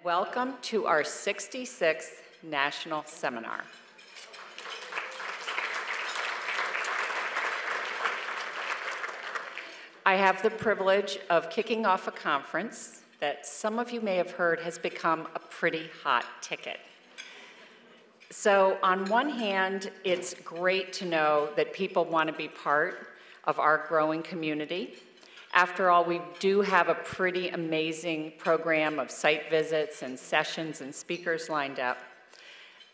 Welcome to our 66th National Seminar. I have the privilege of kicking off a conference that some of you may have heard has become a pretty hot ticket. So on one hand, it's great to know that people want to be part of our growing community. After all, we do have a pretty amazing program of site visits and sessions and speakers lined up.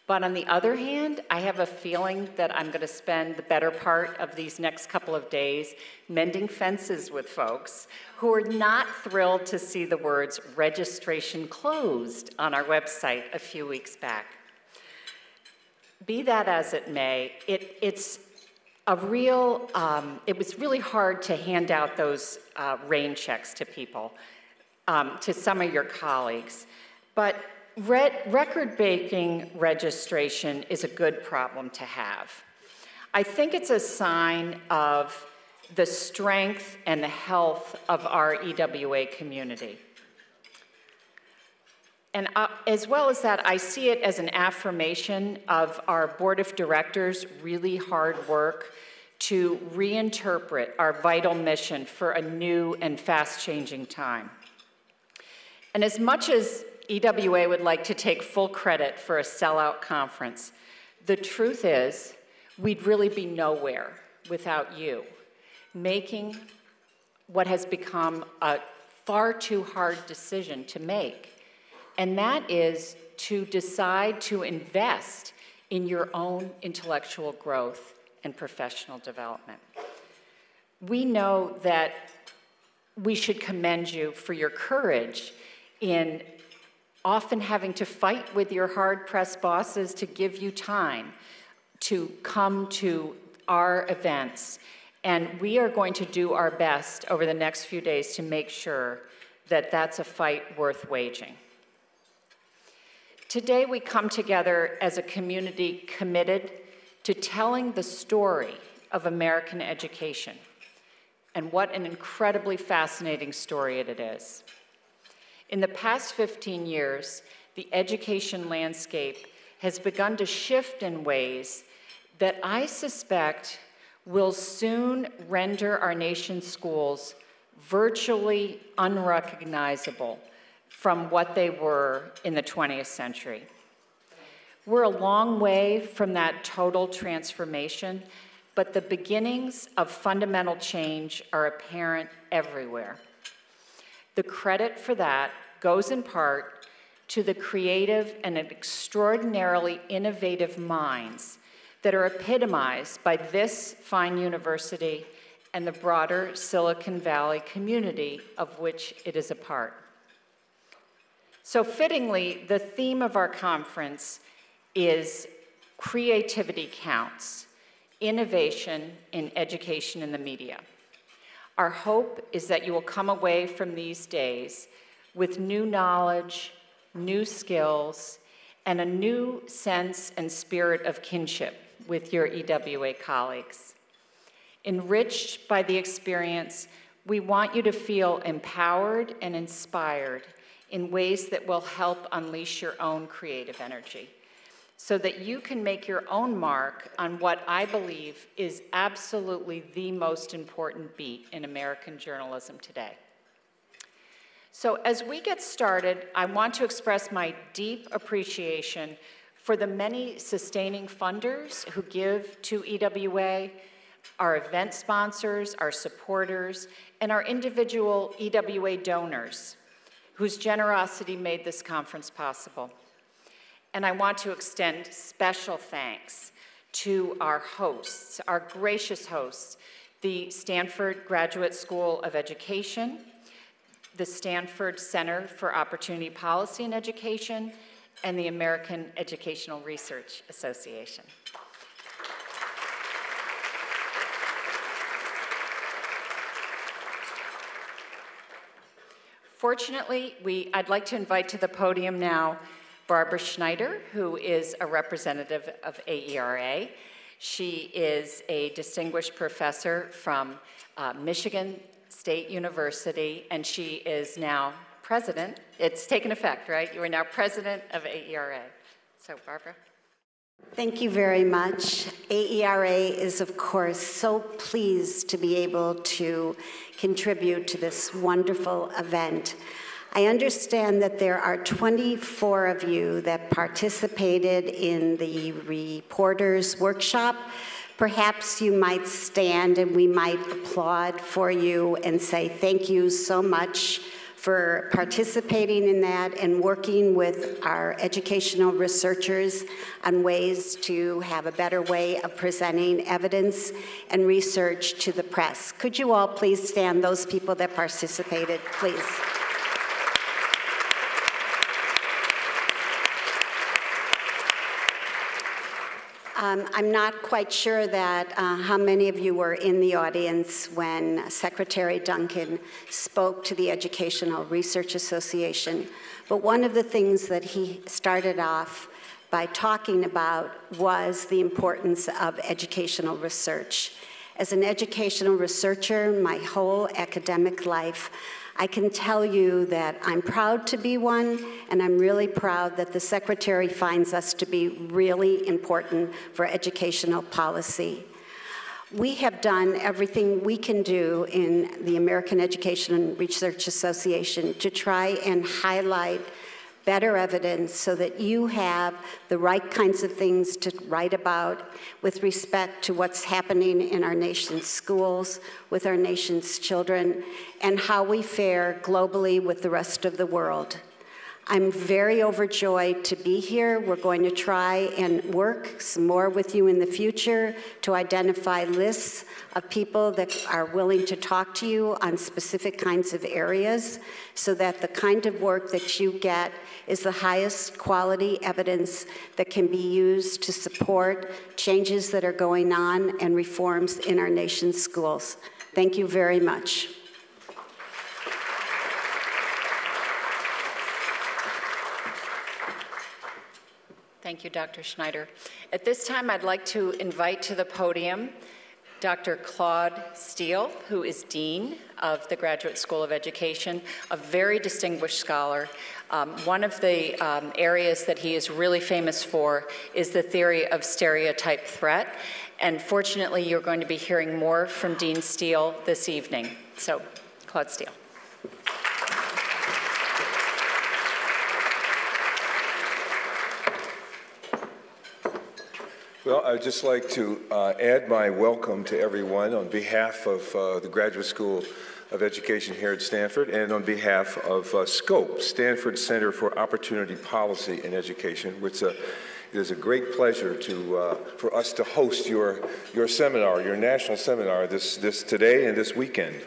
But on the other hand, I have a feeling that I'm going to spend the better part of these next couple of days mending fences with folks who are not thrilled to see the words registration closed on our website a few weeks back. Be that as it may, it was really hard to hand out those rain checks to people, to some of your colleagues. But record-breaking registration is a good problem to have. I think it's a sign of the strength and the health of our EWA community. And as well as that, I see it as an affirmation of our board of directors' really hard work to reinterpret our vital mission for a new and fast-changing time. And as much as EWA would like to take full credit for a sellout conference, the truth is we'd really be nowhere without you making what has become a far too hard decision to make. And that is to decide to invest in your own intellectual growth and professional development. We know that we should commend you for your courage in often having to fight with your hard-pressed bosses to give you time to come to our events. And we are going to do our best over the next few days to make sure that that's a fight worth waging. Today we come together as a community committed to telling the story of American education. And what an incredibly fascinating story it is. In the past 15 years, the education landscape has begun to shift in ways that I suspect will soon render our nation's schools virtually unrecognizable from what they were in the 20th century. We're a long way from that total transformation, but the beginnings of fundamental change are apparent everywhere. The credit for that goes in part to the creative and extraordinarily innovative minds that are epitomized by this fine university and the broader Silicon Valley community of which it is a part. So fittingly, the theme of our conference is Creativity Counts, Innovation in Education and the Media. Our hope is that you will come away from these days with new knowledge, new skills, and a new sense and spirit of kinship with your EWA colleagues. Enriched by the experience, we want you to feel empowered and inspired in ways that will help unleash your own creative energy, so that you can make your own mark on what I believe is absolutely the most important beat in American journalism today. So as we get started, I want to express my deep appreciation for the many sustaining funders who give to EWA, our event sponsors, our supporters, and our individual EWA donors, whose generosity made this conference possible. And I want to extend special thanks to our hosts, our gracious hosts, the Stanford Graduate School of Education, the Stanford Center for Opportunity Policy and Education, and the American Educational Research Association. Fortunately, I'd like to invite to the podium now Barbara Schneider, who is a representative of AERA. She is a distinguished professor from Michigan State University, and she is now president. It's taken effect, right? You are now president of AERA. So, Barbara. Thank you very much. AERA is, of course, so pleased to be able to contribute to this wonderful event. I understand that there are 24 of you that participated in the reporters workshop. Perhaps you might stand and we might applaud for you and say thank you so much for participating in that and working with our educational researchers on ways to have a better way of presenting evidence and research to the press. Could you all please stand, those people that participated, please? I'm not quite sure that how many of you were in the audience when Secretary Duncan spoke to the Educational Research Association, but one of the things that he started off by talking about was the importance of educational research. As an educational researcher, my whole academic life, I can tell you that I'm proud to be one, and I'm really proud that the Secretary finds us to be really important for educational policy. We have done everything we can do in the American Education and Research Association to try and highlight better evidence so that you have the right kinds of things to write about with respect to what's happening in our nation's schools, with our nation's children, and how we fare globally with the rest of the world. I'm very overjoyed to be here. We're going to try and work some more with you in the future to identify lists of people that are willing to talk to you on specific kinds of areas so that the kind of work that you get is the highest quality evidence that can be used to support changes that are going on and reforms in our nation's schools. Thank you very much. Thank you, Dr. Schneider. At this time, I'd like to invite to the podium Dr. Claude Steele, who is Dean of the Graduate School of Education, a very distinguished scholar. One of the areas that he is really famous for is the theory of stereotype threat. And fortunately, you're going to be hearing more from Dean Steele this evening. So, Claude Steele. Well, I'd just like to add my welcome to everyone on behalf of the Graduate School of Education here at Stanford and on behalf of SCOPE, Stanford Center for Opportunity Policy in Education, which it is a great pleasure for us to host your seminar, your national seminar this today and this weekend.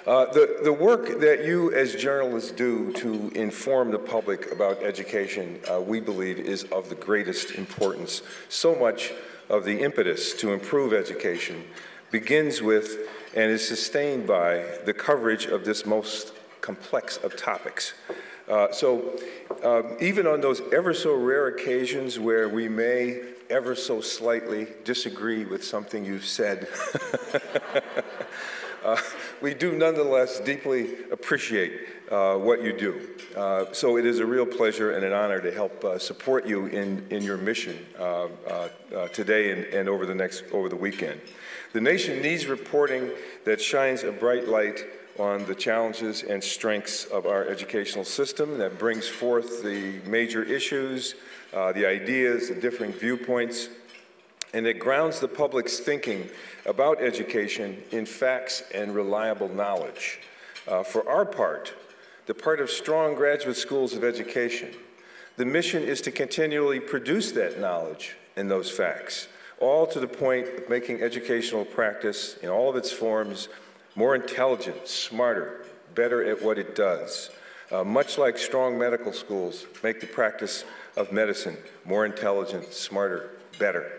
The work that you as journalists do to inform the public about education, we believe, is of the greatest importance. So much of the impetus to improve education begins with and is sustained by the coverage of this most complex of topics. So even on those ever so rare occasions where we may ever so slightly disagree with something you've said, we do nonetheless deeply appreciate what you do. So it is a real pleasure and an honor to help support you in your mission today and over the weekend. The nation needs reporting that shines a bright light on the challenges and strengths of our educational system, that brings forth the major issues, the ideas, the differing viewpoints, and it grounds the public's thinking about education in facts and reliable knowledge. For our part, the part of strong graduate schools of education, the mission is to continually produce that knowledge and those facts, all to the point of making educational practice in all of its forms more intelligent, smarter, better at what it does. Much like strong medical schools make the practice of medicine more intelligent, smarter, better.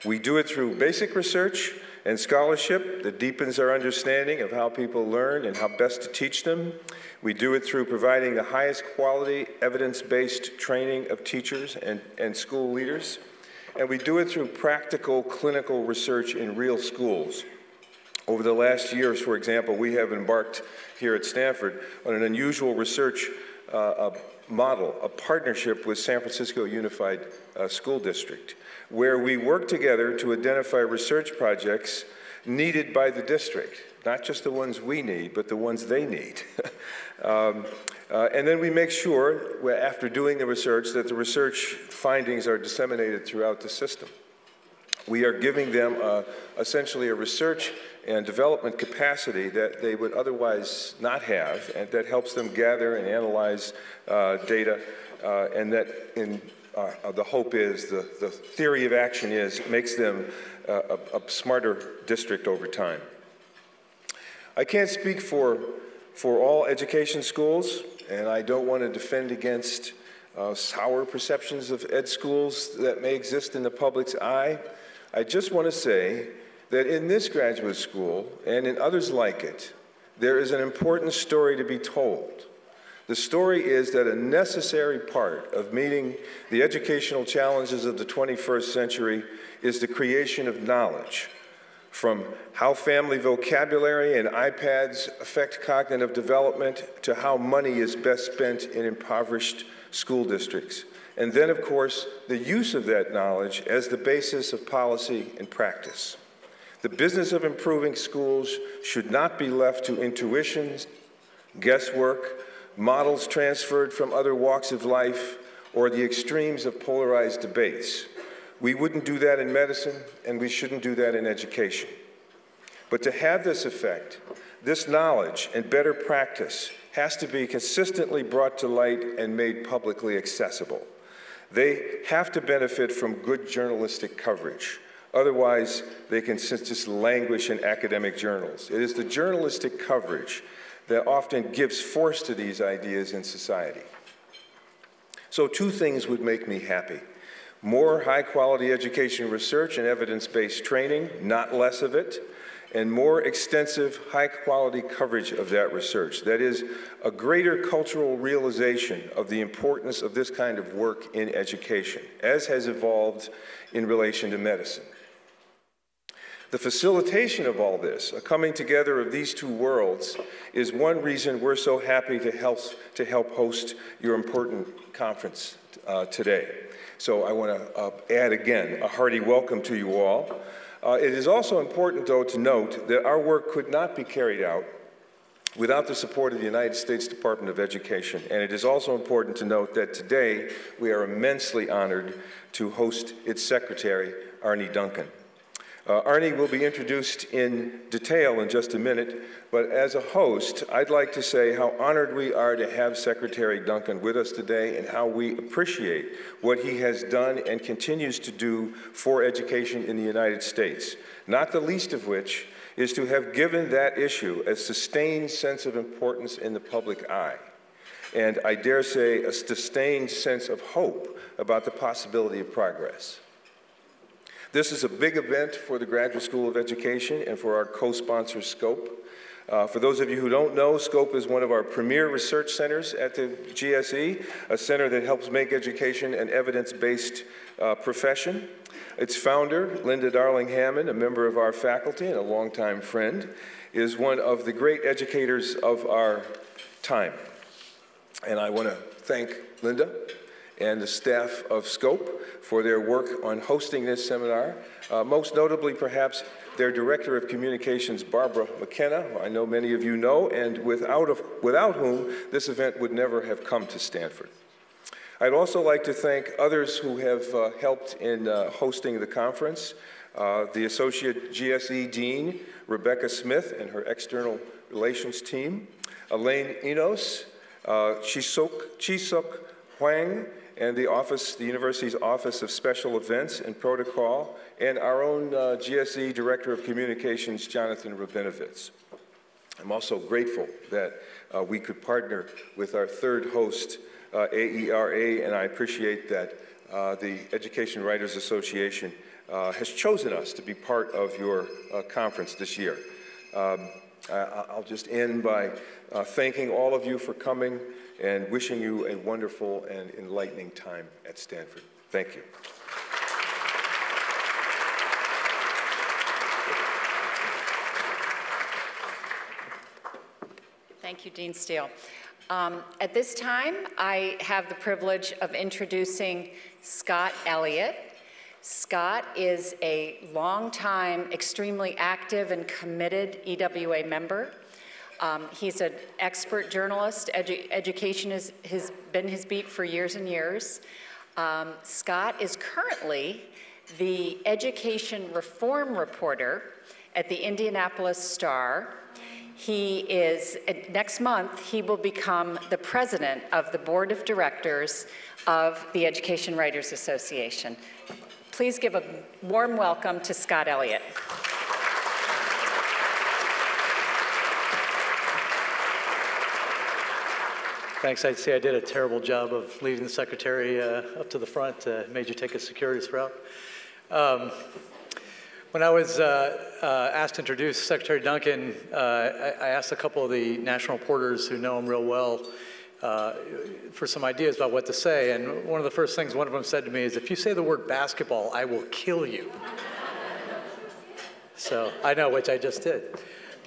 We do it through basic research and scholarship that deepens our understanding of how people learn and how best to teach them. We do it through providing the highest quality, evidence-based training of teachers and school leaders. And we do it through practical clinical research in real schools. Over the last years, for example, we have embarked here at Stanford on an unusual research model, a partnership with San Francisco Unified School District, where we work together to identify research projects needed by the district, not just the ones we need, but the ones they need. And then we make sure, after doing the research, that the research findings are disseminated throughout the system. We are giving them essentially a research and development capacity that they would otherwise not have, and that helps them gather and analyze data, and that the hope is, the theory of action is, it makes them a smarter district over time. I can't speak for all education schools, and I don't want to defend against sour perceptions of ed schools that may exist in the public's eye. I just want to say that in this graduate school, and in others like it, there is an important story to be told. The story is that a necessary part of meeting the educational challenges of the 21st century is the creation of knowledge, from how family vocabulary and iPads affect cognitive development to how money is best spent in impoverished school districts. And then, of course, the use of that knowledge as the basis of policy and practice. The business of improving schools should not be left to intuitions, guesswork, models transferred from other walks of life, or the extremes of polarized debates. We wouldn't do that in medicine, and we shouldn't do that in education. But to have this effect, this knowledge and better practice has to be consistently brought to light and made publicly accessible. They have to benefit from good journalistic coverage. Otherwise, they can just languish in academic journals. It is the journalistic coverage that often gives force to these ideas in society. So 2 things would make me happy: more high-quality education research and evidence-based training, not less of it, and more extensive, high-quality coverage of that research. That is, a greater cultural realization of the importance of this kind of work in education, as has evolved in relation to medicine. The facilitation of all this, a coming together of these 2 worlds, is one reason we're so happy to help host your important conference today. So I want to add again a hearty welcome to you all. It is also important, though, to note that our work could not be carried out without the support of the United States Department of Education. And it is also important to note that today we are immensely honored to host its Secretary, Arne Duncan. Arne will be introduced in detail in just a minute, but as a host, I'd like to say how honored we are to have Secretary Duncan with us today and how we appreciate what he has done and continues to do for education in the United States, not the least of which is to have given that issue a sustained sense of importance in the public eye, and I dare say a sustained sense of hope about the possibility of progress. This is a big event for the Graduate School of Education and for our co-sponsor, SCOPE. For those of you who don't know, SCOPE is one of our premier research centers at the GSE, a center that helps make education an evidence-based profession. Its founder, Linda Darling-Hammond, a member of our faculty and a longtime friend, is one of the great educators of our time. And I want to thank Linda and the staff of SCOPE for their work on hosting this seminar. Most notably, perhaps, their Director of Communications, Barbara McKenna, who I know many of you know, and without whom this event would never have come to Stanford. I'd also like to thank others who have helped in hosting the conference. The Associate GSE Dean, Rebecca Smith, and her External Relations team, Elaine Enos, Chisuk Huang, and the university's Office of Special Events and Protocol, and our own GSE Director of Communications, Jonathan Rabinovitz. I'm also grateful that we could partner with our 3rd host, AERA, and I appreciate that the Education Writers Association has chosen us to be part of your conference this year. I'll just end by thanking all of you for coming and wishing you a wonderful and enlightening time at Stanford. Thank you. Thank you, Dean Steele. At this time, I have the privilege of introducing Scott Elliott. Scott is a longtime, extremely active and committed EWA member. He's an expert journalist. Education has been his beat for years and years. Scott is currently the education reform reporter at the Indianapolis Star. He is, next month, he will become the president of the board of directors of the Education Writers Association. Please give a warm welcome to Scott Elliott. Thanks. I'd say I did a terrible job of leading the secretary up to the front, made you take a circuitous route. When I was asked to introduce Secretary Duncan, I asked a couple of the national reporters who know him real well for some ideas about what to say. And one of the first things one of them said to me is, if you say the word basketball, I will kill you. So I know, which I just did.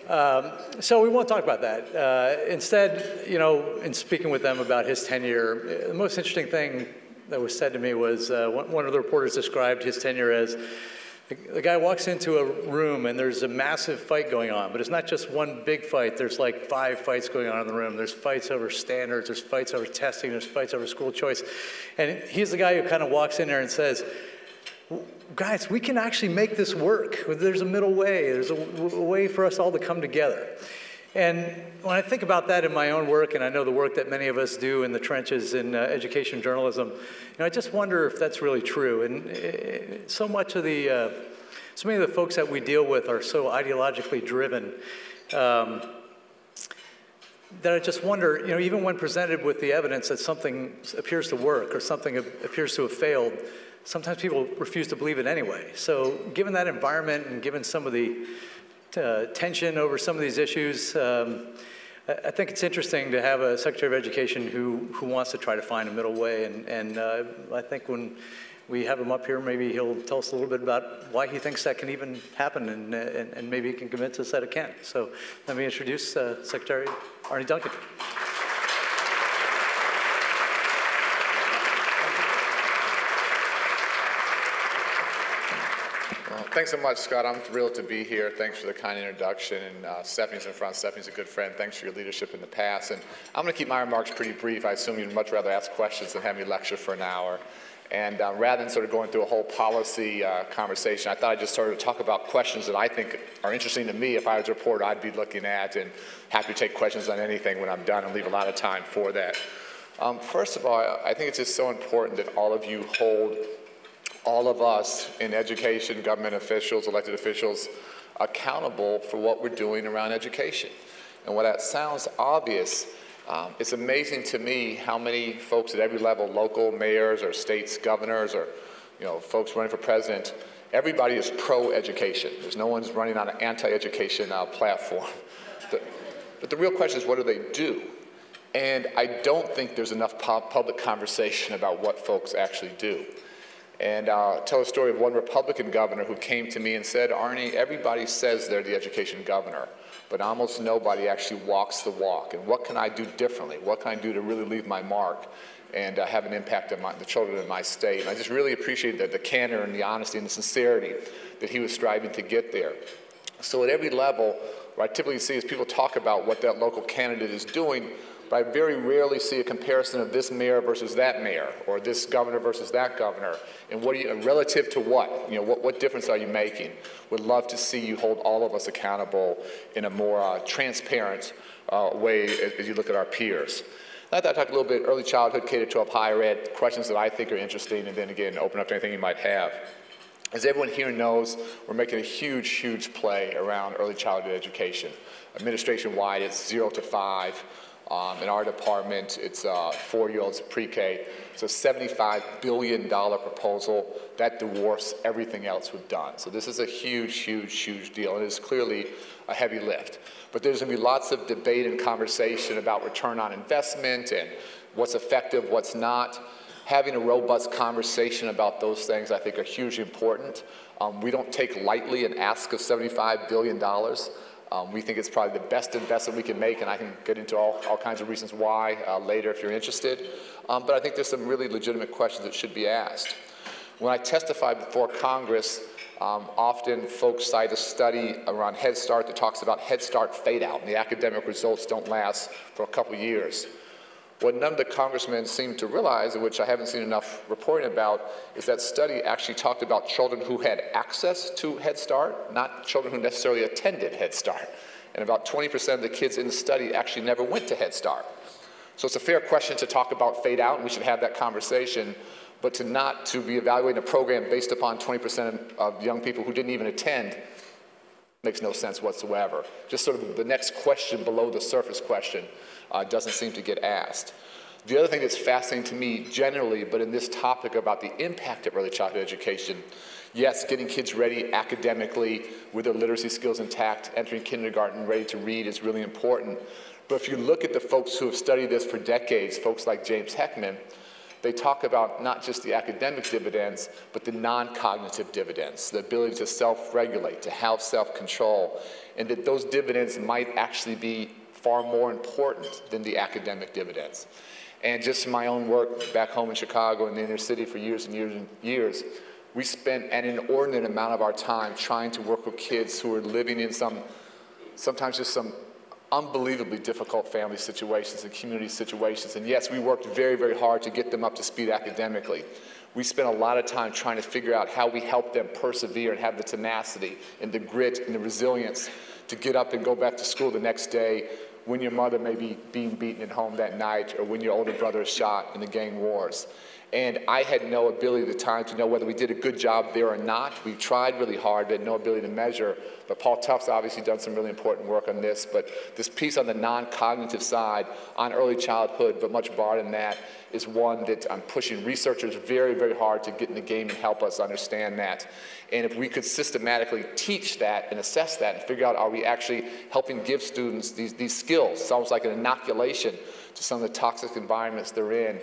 So we won't talk about that. Instead, you know, in speaking with them about his tenure, the most interesting thing that was said to me was one of the reporters described his tenure as the guy walks into a room and there's a massive fight going on, but it's not just one big fight. There's like 5 fights going on in the room. There's fights over standards, there's fights over testing, there's fights over school choice. And he's the guy who kind of walks in there and says, guys, we can actually make this work. There's a middle way. There's a way for us all to come together. And when I think about that in my own work, and I know the work that many of us do in the trenches in education journalism, you know, I just wonder if that's really true. And so many of the folks that we deal with are so ideologically driven that I just wonder, you know, even when presented with the evidence that something appears to work or something appears to have failed, sometimes people refuse to believe it anyway. So given that environment and given some of the tension over some of these issues, I think it's interesting to have a Secretary of Education who wants to try to find a middle way. And I think when we have him up here, maybe he'll tell us a little bit about why he thinks that can even happen, and maybe he can convince us that it can. So let me introduce Secretary Arne Duncan. Thanks so much, Scott. I'm thrilled to be here. Thanks for the kind introduction. And Stephanie's in front. Stephanie's a good friend. Thanks for your leadership in the past. And I'm going to keep my remarks pretty brief. I assume you'd much rather ask questions than have me lecture for an hour. And rather than sort of going through a whole policy conversation, I thought I'd just sort of talk about questions that I think are interesting to me. If I was a reporter, I'd be looking at, and happy to take questions on anything when I'm done and leave a lot of time for that. First of all, I think it's just so important that all of you hold all of us in education, government officials, elected officials, accountable for what we're doing around education. And while that sounds obvious, it's amazing to me how many folks at every level, local mayors or states, governors, or folks running for president, everybody is pro-education. There's no one's running on an anti-education platform. But the real question is, what do they do? And I don't think there's enough public conversation about what folks actually do. And I'll tell a story of one Republican governor who came to me and said, Arne, everybody says they're the education governor, but almost nobody actually walks the walk. And what can I do differently? What can I do to really leave my mark and have an impact on the children in my state? And I just really appreciated the candor and the honesty and the sincerity that he was striving to get there. So at every level, what I typically see is people talk about what that local candidate is doing, but I very rarely see a comparison of this mayor versus that mayor, or this governor versus that governor. And what are you, relative to what? What difference are you making? Would love to see you hold all of us accountable in a more transparent way as you look at our peers. I thought I'd talk a little bit early childhood, K-12, higher ed, questions that I think are interesting, and then again, open up to anything you might have. As everyone here knows, we're making a huge, huge play around early childhood education. Administration-wide, it's 0 to 5. In our department, it's 4-year-olds pre-K. It's a $75 billion proposal that dwarfs everything else we've done. So this is a huge, huge, huge deal. It is clearly a heavy lift. But there's going to be lots of debate and conversation about return on investment and what's effective, what's not. Having a robust conversation about those things, I think, are hugely important. We don't take lightly an ask of $75 billion. We think it's probably the best investment we can make, and I can get into all kinds of reasons why later if you're interested. But I think there's some really legitimate questions that should be asked. When I testified before Congress, often folks cite a study around Head Start that talks about Head Start fade out, and the academic results don't last for a couple years. What none of the congressmen seem to realize, and which I haven't seen enough reporting about, is that study actually talked about children who had access to Head Start, not children who necessarily attended Head Start. And about 20% of the kids in the study actually never went to Head Start. So it's a fair question to talk about fade out, and we should have that conversation, but to be evaluating a program based upon 20% of young people who didn't even attend makes no sense whatsoever. Just sort of the next question below the surface question doesn't seem to get asked. The other thing that's fascinating to me generally, but in this topic about the impact of early childhood education, yes, getting kids ready academically with their literacy skills intact, entering kindergarten ready to read is really important. But if you look at the folks who have studied this for decades, folks like James Heckman, they talk about not just the academic dividends, but the non-cognitive dividends, the ability to self-regulate, to have self-control, and that those dividends might actually be far more important than the academic dividends. And just in my own work back home in Chicago in the inner city for years and years and years, we spent an inordinate amount of our time trying to work with kids who are living in sometimes just some unbelievably difficult family situations and community situations. And yes, we worked very, very hard to get them up to speed academically. We spent a lot of time trying to figure out how we help them persevere and have the tenacity and the grit and the resilience to get up and go back to school the next day when your mother may be being beaten at home that night or when your older brother is shot in the gang wars. And I had no ability at the time to know whether we did a good job there or not. We tried really hard, but had no ability to measure. But Paul Tufts obviously done some really important work on this. But this piece on the non-cognitive side, on early childhood, but much broader than that, is one that I'm pushing researchers very, very hard to get in the game and help us understand that. And if we could systematically teach that and assess that and figure out, are we actually helping give students these skills? It's almost like an inoculation to some of the toxic environments they're in.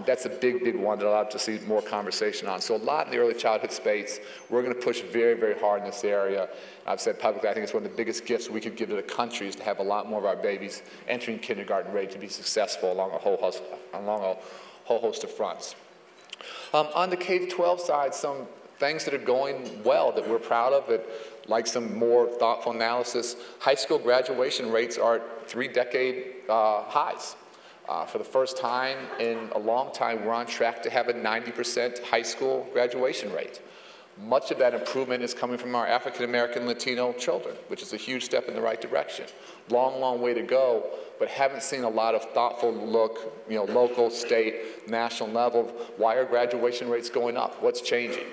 That's a big, big one that I'd like to see more conversation on. So a lot in the early childhood space. We're going to push very, very hard in this area. I've said publicly, I think it's one of the biggest gifts we could give to the country is to have a lot more of our babies entering kindergarten ready to be successful along a whole host of fronts. On the K-12 side, some things that are going well that we're proud of, that like some more thoughtful analysis. High school graduation rates are at 3-decade highs. For the first time in a long time, we're on track to have a 90% high school graduation rate. Much of that improvement is coming from our African American Latino children, which is a huge step in the right direction. Long, long way to go, but haven't seen a lot of thoughtful look, local, state, national level. Why are graduation rates going up? What's changing?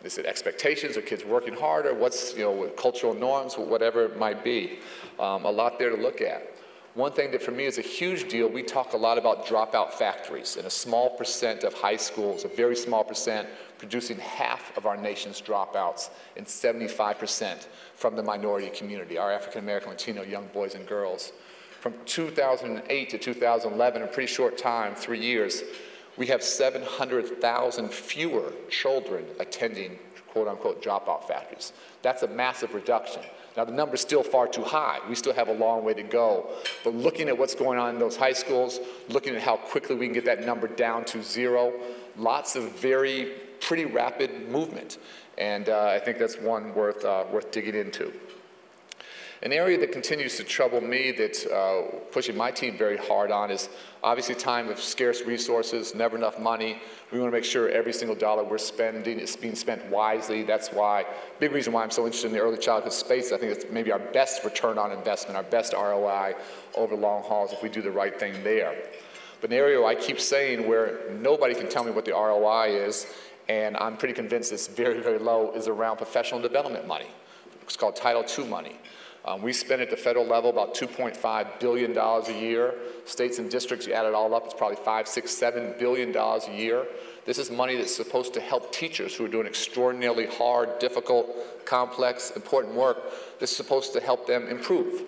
Is it expectations? Are kids working harder? What's, cultural norms? Whatever it might be. A lot there to look at. One thing that for me is a huge deal, we talk a lot about dropout factories, and a small percent of high schools, a very small percent, producing half of our nation's dropouts, and 75% from the minority community, our African American Latino young boys and girls. From 2008 to 2011, a pretty short time, 3 years, we have 700,000 fewer children attending quote-unquote dropout factories. That's a massive reduction. Now, the number's still far too high. We still have a long way to go. But looking at what's going on in those high schools, looking at how quickly we can get that number down to 0, lots of pretty rapid movement. And I think that's one worth digging into. An area that continues to trouble me, that's pushing my team very hard on, is obviously time of scarce resources, never enough money. We want to make sure every single dollar we're spending is being spent wisely. That's why, big reason why I'm so interested in the early childhood space. I think it's maybe our best return on investment, our best ROI over long hauls if we do the right thing there. But an area I keep saying where nobody can tell me what the ROI is, and I'm pretty convinced it's very, very low, is around professional development money. It's called Title II money. We spend at the federal level about $2.5 billion a year. States and districts, you add it all up, it's probably $5, $6, $7 billion a year. This is money that's supposed to help teachers who are doing extraordinarily hard, difficult, complex, important work. This is supposed to help them improve.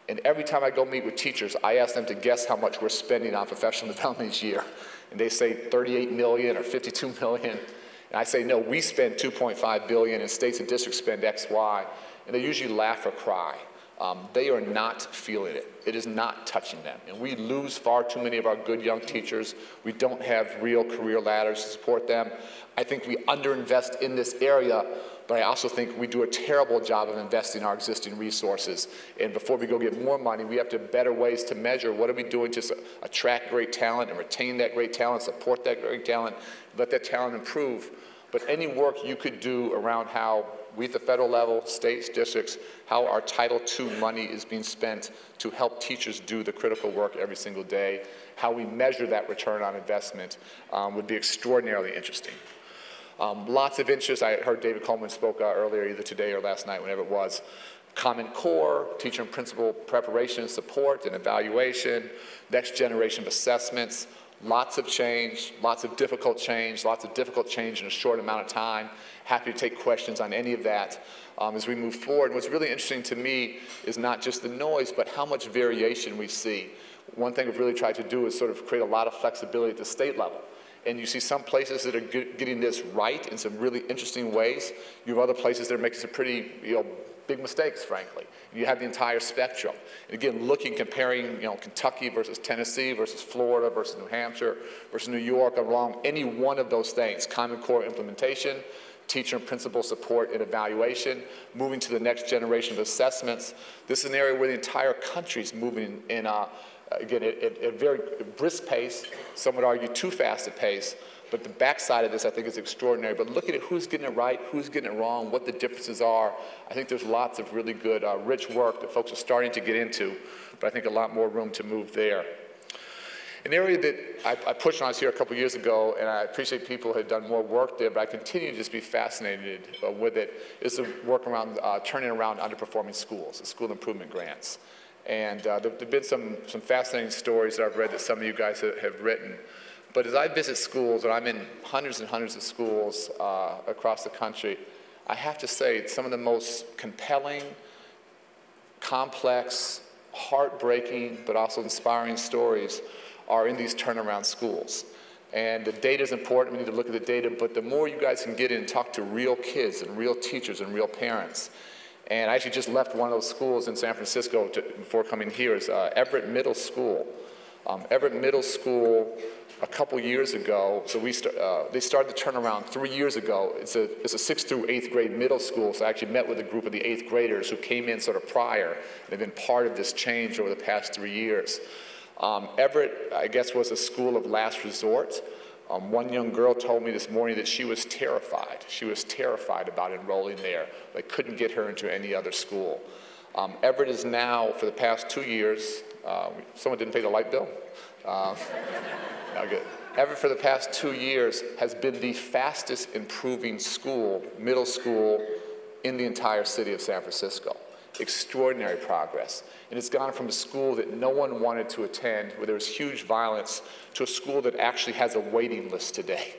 And every time I go meet with teachers, I ask them to guess how much we're spending on professional development each year. And they say 38 million or 52 million. And I say, no, we spend 2.5 billion and states and districts spend X, Y. and they usually laugh or cry. They are not feeling it. It is not touching them. And we lose far too many of our good young teachers. We don't have real career ladders to support them. I think we underinvest in this area, but I also think we do a terrible job of investing in our existing resources. And before we go get more money, we have to have better ways to measure what are we doing to attract great talent and retain that great talent, support that great talent, let that talent improve. But any work you could do around how we at the federal level, states, districts, how our Title II money is being spent to help teachers do the critical work every single day, how we measure that return on investment would be extraordinarily interesting. Lots of interest. I heard David Coleman spoke earlier, either today or last night, whenever it was. Common Core, teacher and principal preparation, support, and evaluation, next generation of assessments, lots of change, lots of difficult change in a short amount of time. Happy to take questions on any of that as we move forward. And what's really interesting to me is not just the noise, but how much variation we see. One thing we've really tried to do is sort of create a lot of flexibility at the state level. And you see some places that are getting this right in some really interesting ways. You have other places that are making some pretty, big mistakes, frankly. You have the entire spectrum. And again, comparing, Kentucky versus Tennessee versus Florida versus New Hampshire versus New York along any one of those things, Common Core implementation, teacher and principal support and evaluation, moving to the next generation of assessments. This is an area where the entire country is moving in, again, at a very brisk pace, some would argue too fast a pace, but the backside of this I think is extraordinary. But looking at who's getting it right, who's getting it wrong, what the differences are, I think there's lots of really good, rich work that folks are starting to get into, but I think a lot more room to move there. An area that I pushed when I was here a couple years ago, and I appreciate people had done more work there, but I continue to just be fascinated with it, is the work around turning around underperforming schools, the school improvement grants. And there have been some fascinating stories that I've read that some of you guys have written. But as I visit schools, and I'm in hundreds and hundreds of schools across the country, I have to say some of the most compelling, complex, heartbreaking, but also inspiring stories are in these turnaround schools. And the data is important, we need to look at the data, but the more you guys can get in and talk to real kids and real teachers and real parents. And I actually just left one of those schools in San Francisco before coming here, is Everett Middle School. Everett Middle School, a couple years ago, so they started the turnaround 3 year ago. It's a 6th through 8th grade middle school, so I actually met with a group of the 8th graders who came in sort of prior. They've been part of this change over the past 3 years. Everett, I guess, was a school of last resort. One young girl told me this morning that she was terrified. She was terrified about enrolling there. They couldn't get her into any other school. Everett is now, for the past 2 years, someone didn't pay the light bill? No, good. Everett, for the past 2 years, has been the fastest improving school, middle school, in the entire city of San Francisco. Extraordinary progress. And it's gone from a school that no one wanted to attend, where there was huge violence, to a school that actually has a waiting list today.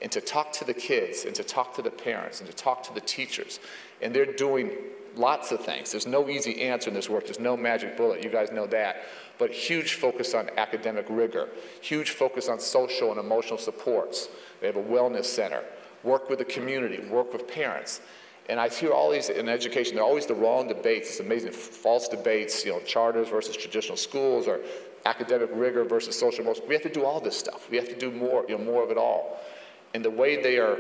And to talk to the kids, and to talk to the parents, and to talk to the teachers. And they're doing lots of things. There's no easy answer in this work. There's no magic bullet. You guys know that. But huge focus on academic rigor. Huge focus on social and emotional supports. They have a wellness center. Work with the community. Work with parents. And I hear all these in education, they're always the wrong debates. It's amazing, false debates, charters versus traditional schools, or academic rigor versus social emotion. We have to do all this stuff. We have to do more, more of it all. And the way they are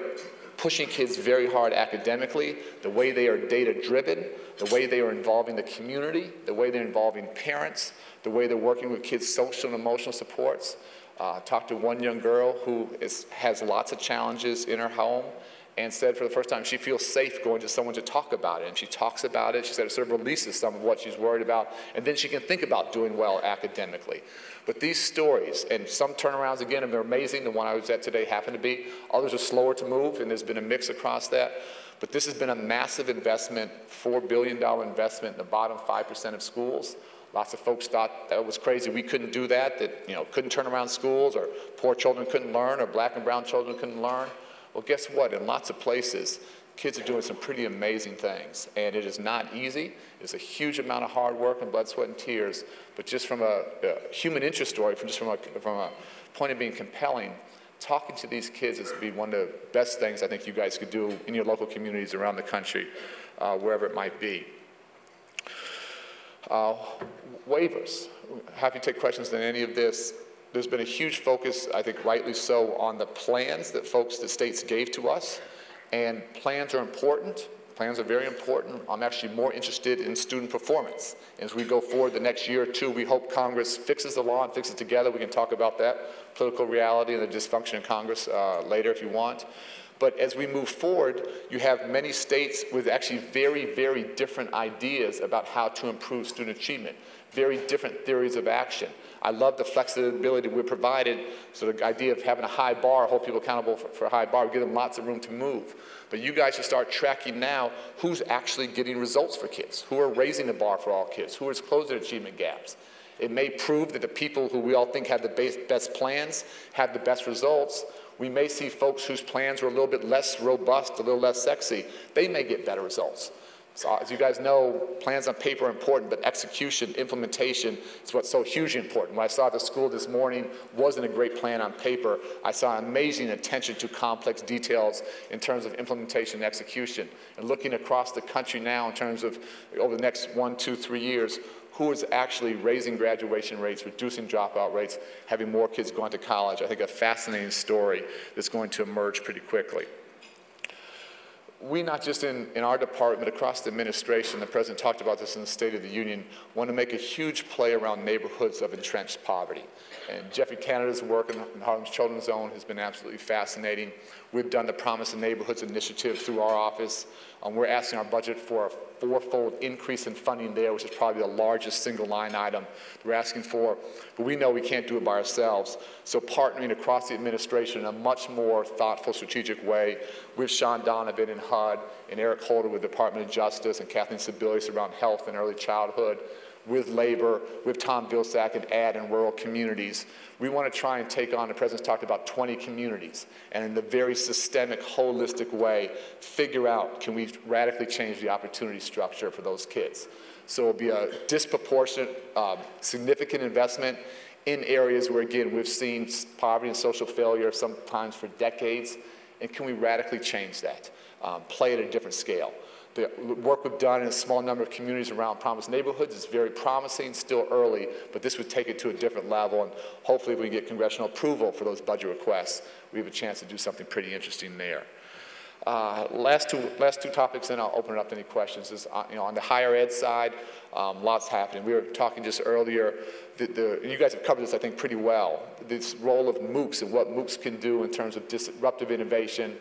pushing kids very hard academically, the way they are data-driven, the way they are involving the community, the way they're involving parents, the way they're working with kids' social and emotional supports. Talked to one young girl who has lots of challenges in her home, and said for the first time she feels safe going to someone to talk about it. And she talks about it. She said it sort of releases some of what she's worried about, and then she can think about doing well academically. But these stories, and some turnarounds, again, they're amazing. The one I was at today happened to be. Others are slower to move, and there's been a mix across that. But this has been a massive investment, $4 billion investment in the bottom 5% of schools. Lots of folks thought that was crazy. We couldn't do that, couldn't turn around schools, or poor children couldn't learn, or black and brown children couldn't learn. Well, guess what? In lots of places, kids are doing some pretty amazing things. And it is not easy. It's a huge amount of hard work and blood, sweat, and tears. But just from a human interest story, from a point of being compelling, talking to these kids is to be one of the best things I think you guys could do in your local communities around the country. wherever it might be. Waivers. Happy to take questions on any of this. There's been a huge focus, I think rightly so, on the plans that the states gave to us. And plans are important. Plans are very important. I'm actually more interested in student performance. As we go forward the next year or two, we hope Congress fixes the law and fixes it together. We can talk about that political reality and the dysfunction in Congress later if you want. But as we move forward, you have many states with actually very, very different ideas about how to improve student achievement, very different theories of action. I love the flexibility we're provided, so the idea of having a high bar, hold people accountable for a high bar, we give them lots of room to move. But you guys should start tracking now who's actually getting results for kids, who are raising the bar for all kids, who is closing achievement gaps. It may prove that the people who we all think have the best plans have the best results. We may see folks whose plans are a little bit less robust, a little less sexy. They may get better results. So as you guys know, plans on paper are important, but execution, implementation is what's so hugely important. When I saw at the school this morning, wasn't a great plan on paper. I saw amazing attention to complex details in terms of implementation and execution. And looking across the country now in terms of over the next 1, 2, 3 years, who is actually raising graduation rates, reducing dropout rates, having more kids going to college. I think a fascinating story that's going to emerge pretty quickly. We, not just in our department, but across the administration, the President talked about this in the State of the Union, want to make a huge play around neighborhoods of entrenched poverty. And Jeffrey Canada's work in Harlem's Children's Zone has been absolutely fascinating. We've done the Promise in Neighborhoods initiative through our office. We're asking our budget for a 4-fold increase in funding there, which is probably the largest single line item we're asking for. But we know we can't do it by ourselves. So partnering across the administration in a much more thoughtful, strategic way with Sean Donovan and HUD and Eric Holder with the Department of Justice and Kathleen Sebelius around health and early childhood, with labor, with Tom Vilsack and AD in rural communities. We want to try and take on, the President's talked about 20 communities, and in a very systemic, holistic way, figure out, can we radically change the opportunity structure for those kids? So it'll be a disproportionate, significant investment in areas where, again, we've seen poverty and social failure sometimes for decades, and can we radically change that? Play at a different scale. The work we've done in a small number of communities around Promise Neighborhoods is very promising, still early, but this would take it to a different level, and hopefully if we get congressional approval for those budget requests, we have a chance to do something pretty interesting there. Last two topics, and I'll open it up to any questions, is on the higher ed side, lots happening. We were talking just earlier, and you guys have covered this, I think, pretty well, this role of MOOCs and what MOOCs can do in terms of disruptive innovation,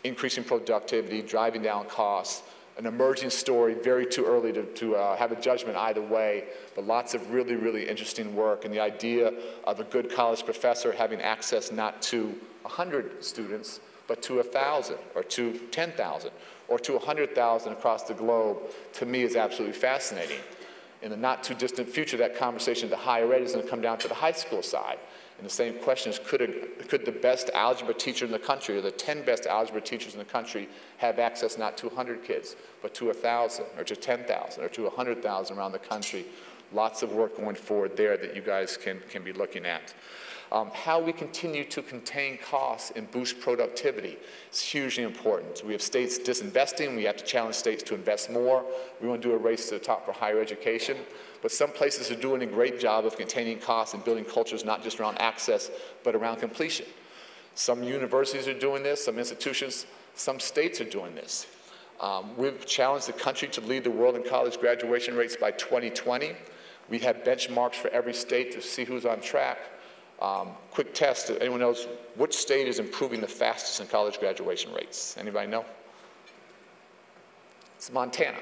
increasing productivity, driving down costs. An emerging story, very too early to have a judgment either way, but lots of really, really interesting work. And the idea of a good college professor having access not to 100 students, but to 1,000 or to 10,000 or to 100,000 across the globe, to me is absolutely fascinating. In the not too distant future, that conversation to higher ed is going to come down to the high school side. And the same question is, could the best algebra teacher in the country, or the 10 best algebra teachers in the country, have access not to 100 kids, but to 1,000, or to 10,000, or to 100,000 around the country? Lots of work going forward there that you guys can be looking at. How we continue to contain costs and boost productivity is hugely important. We have states disinvesting. We have to challenge states to invest more. We want to do a race to the top for higher education. But some places are doing a great job of containing costs and building cultures not just around access, but around completion. Some universities are doing this, some institutions, some states are doing this. We've challenged the country to lead the world in college graduation rates by 2020. We have benchmarks for every state to see who's on track. Quick test, anyone knows which state is improving the fastest in college graduation rates? Anybody know? It's Montana.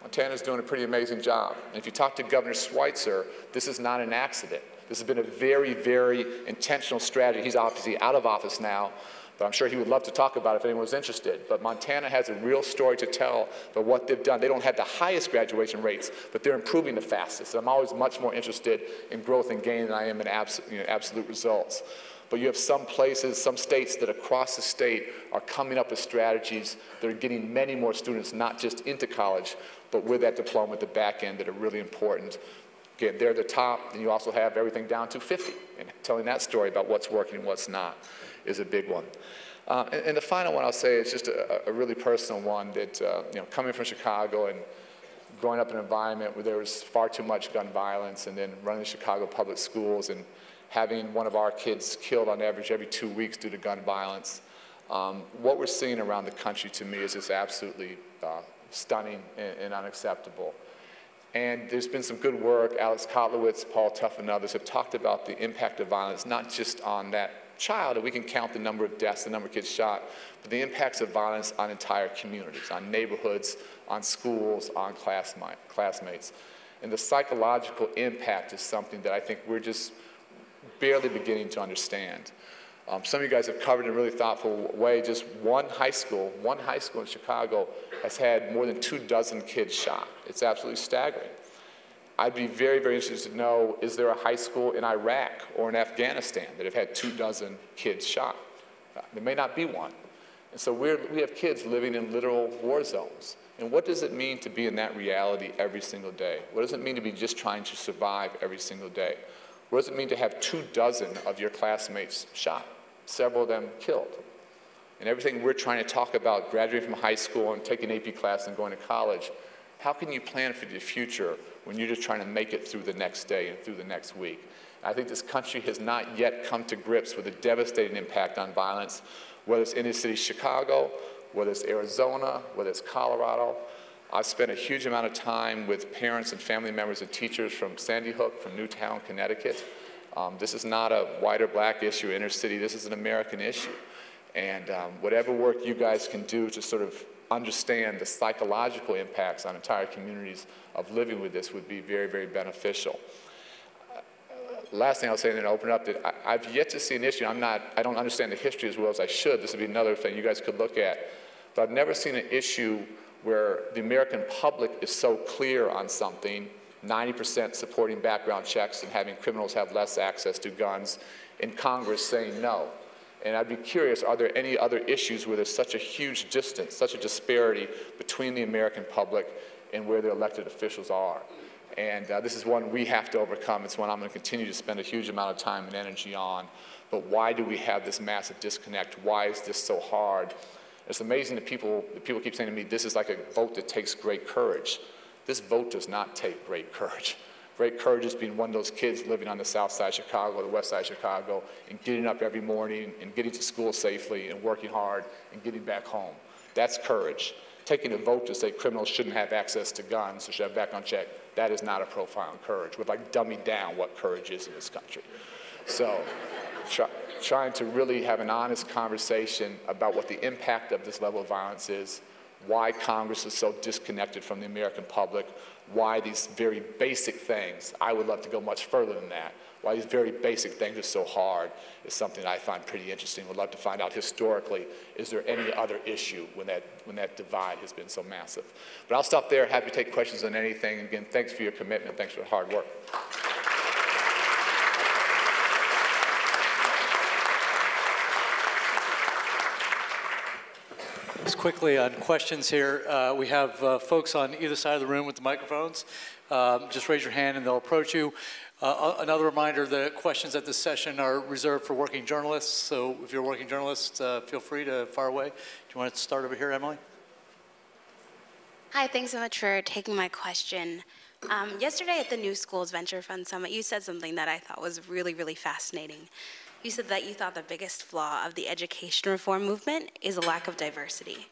Montana's doing a pretty amazing job. And if you talk to Governor Schweitzer, this is not an accident. This has been a very, very intentional strategy. He's obviously out of office now, but I'm sure he would love to talk about it if anyone was interested. But Montana has a real story to tell about what they've done. They don't have the highest graduation rates, but they're improving the fastest. I'm always much more interested in growth and gain than I am in absolute results. But you have some places, some states that across the state are coming up with strategies that are getting many more students, not just into college, but with that diploma at the back end that are really important. Again, they're the top, and you also have everything down to 50. And telling that story about what's working and what's not is a big one. And the final one I'll say is just a really personal one that, you know, coming from Chicago and growing up in an environment where there was far too much gun violence, and then running the Chicago public schools and having one of our kids killed on average every 2 weeks due to gun violence. What we're seeing around the country, to me, is just absolutely stunning and unacceptable. And there's been some good work. Alex Kotlowitz, Paul Tuff, and others have talked about the impact of violence, not just on that child, and we can count the number of deaths, the number of kids shot, but the impacts of violence on entire communities, on neighborhoods, on schools, on classmates. And the psychological impact is something that I think we're just barely beginning to understand. Some of you guys have covered in a really thoughtful way. Just one high school in Chicago has had more than 24 kids shot. It's absolutely staggering. I'd be very, very interested to know, is there a high school in Iraq or in Afghanistan that have had 24 kids shot? There may not be one. And so we have kids living in literal war zones. And what does it mean to be in that reality every single day? What does it mean to be just trying to survive every single day? What does it mean to have 24 of your classmates shot, several of them killed? And everything we're trying to talk about, graduating from high school and taking AP class and going to college, how can you plan for the future when you're just trying to make it through the next day and through the next week? I think this country has not yet come to grips with the devastating impact on violence, whether it's inner city Chicago, whether it's Arizona, whether it's Colorado. I've spent a huge amount of time with parents and family members and teachers from Sandy Hook, from Newtown, Connecticut. This is not a white or black issue, inner city. This is an American issue. And whatever work you guys can do to sort of understand the psychological impacts on entire communities of living with this would be very, very beneficial. Last thing I'll say, and then I'll open it up, that I've yet to see an issue. I don't understand the history as well as I should. This would be another thing you guys could look at. But I've never seen an issue where the American public is so clear on something, 90% supporting background checks and having criminals have less access to guns, and Congress saying no. And I'd be curious, are there any other issues where there's such a huge distance, such a disparity between the American public and where the elected officials are? And this is one we have to overcome. It's one I'm going to continue to spend a huge amount of time and energy on. But why do we have this massive disconnect? Why is this so hard? It's amazing that people keep saying to me, this is like a vote that takes great courage. This vote does not take great courage. Great courage is being one of those kids living on the south side of Chicago, the west side of Chicago, and getting up every morning and getting to school safely and working hard and getting back home. That's courage. Taking a vote to say criminals shouldn't have access to guns or should have background check, that is not a profound courage. We're like dumbing down what courage is in this country. So trying to really have an honest conversation about what the impact of this level of violence is, why Congress is so disconnected from the American public, why these very basic things, I would love to go much further than that, why these very basic things are so hard is something I find pretty interesting. Would love to find out historically, is there any other issue when that divide has been so massive? But I'll stop there, happy to take questions on anything. Again, thanks for your commitment, thanks for the hard work. Just quickly on questions here, we have folks on either side of the room with the microphones. Just raise your hand and they'll approach you. Another reminder, the questions at this session are reserved for working journalists, so if you're a working journalist, feel free to fire away. Do you want to start over here, Emily? Hi, thanks so much for taking my question. Yesterday at the New Schools Venture Fund Summit, you said something that I thought was really, really fascinating. You said that you thought the biggest flaw of the education reform movement is a lack of diversity.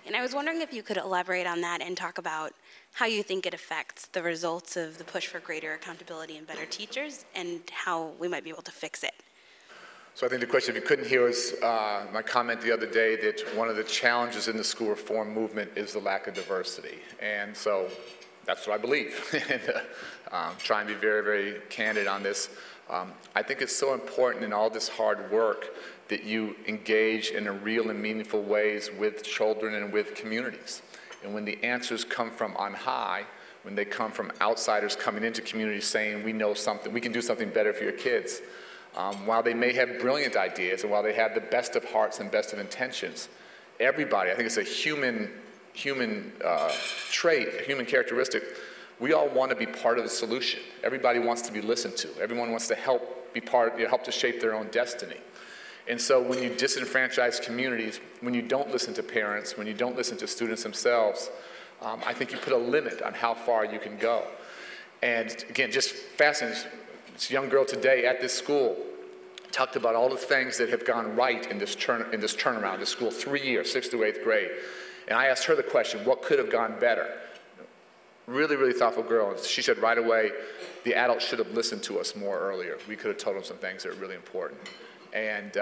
And I was wondering if you could elaborate on that and talk about how you think it affects the results of the push for greater accountability and better teachers and how we might be able to fix it. So I think the question, if you couldn't hear, was my comment the other day that one of the challenges in the school reform movement is the lack of diversity. And so that's what I believe. And trying to be very, very candid on this. I think it's so important in all this hard work that you engage in a real and meaningful ways with children and with communities. And when the answers come from on high, when they come from outsiders coming into communities saying, we know something, we can do something better for your kids, while they may have brilliant ideas and while they have the best of hearts and best of intentions, everybody, I think it's a human trait, a human characteristic, we all want to be part of the solution. Everybody wants to be listened to. Everyone wants to help be part, help to shape their own destiny. And so when you disenfranchise communities, when you don't listen to parents, when you don't listen to students themselves, I think you put a limit on how far you can go. And again, just fascinating. This young girl today at this school talked about all the things that have gone right in this turnaround, this school, 3 years, 6th through 8th grade. And I asked her the question, what could have gone better? Really, really thoughtful girl. And she said right away, the adults should have listened to us more earlier. We could have told them some things that are really important. And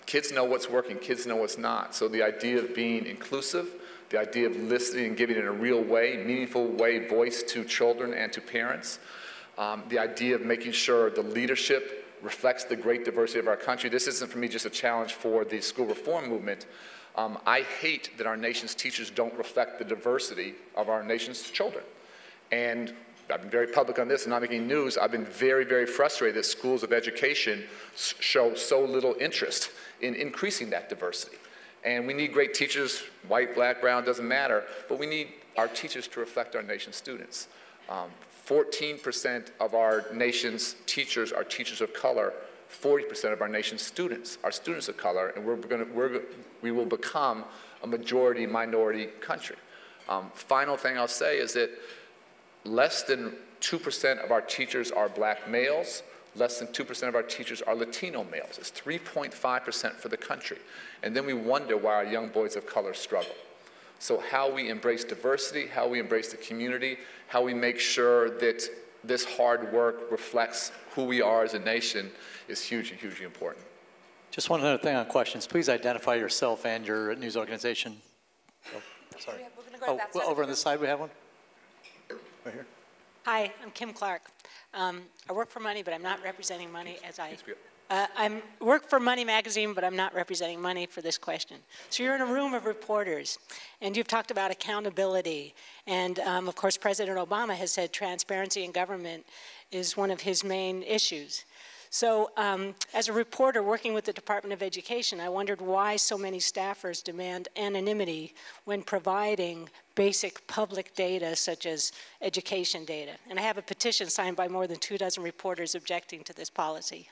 kids know what's working, kids know what's not. So the idea of being inclusive, the idea of listening and giving in a real way, meaningful way, voice to children and to parents, the idea of making sure the leadership reflects the great diversity of our country. This isn't for me just a challenge for the school reform movement. I hate that our nation's teachers don't reflect the diversity of our nation's children. And I've been very public on this and not making news. I've been very, very frustrated that schools of education show so little interest in increasing that diversity. And we need great teachers, white, black, brown, doesn't matter, but we need our teachers to reflect our nation's students. 14% of our nation's teachers are teachers of color. 40% of our nation's students are students of color, and we will become a majority minority country. Final thing I'll say is that less than 2% of our teachers are black males. Less than 2% of our teachers are Latino males. It's 3.5% for the country. And then we wonder why our young boys of color struggle. So how we embrace diversity, how we embrace the community, how we make sure that this hard work reflects who we are as a nation is hugely, hugely important. Just one other thing on questions. Please identify yourself and your news organization. Oh, sorry. We're going to go to that side. Over on this side we have one. Right here. Hi, I'm Kim Clark. I work for Money, but I'm not representing Money as I work for Money magazine, but I'm not representing Money for this question. So you're in a room of reporters, and you've talked about accountability. And of course, President Obama has said transparency in government is one of his main issues. So as a reporter working with the Department of Education, I wondered why so many staffers demand anonymity when providing basic public data such as education data. And I have a petition signed by more than 24 reporters objecting to this policy.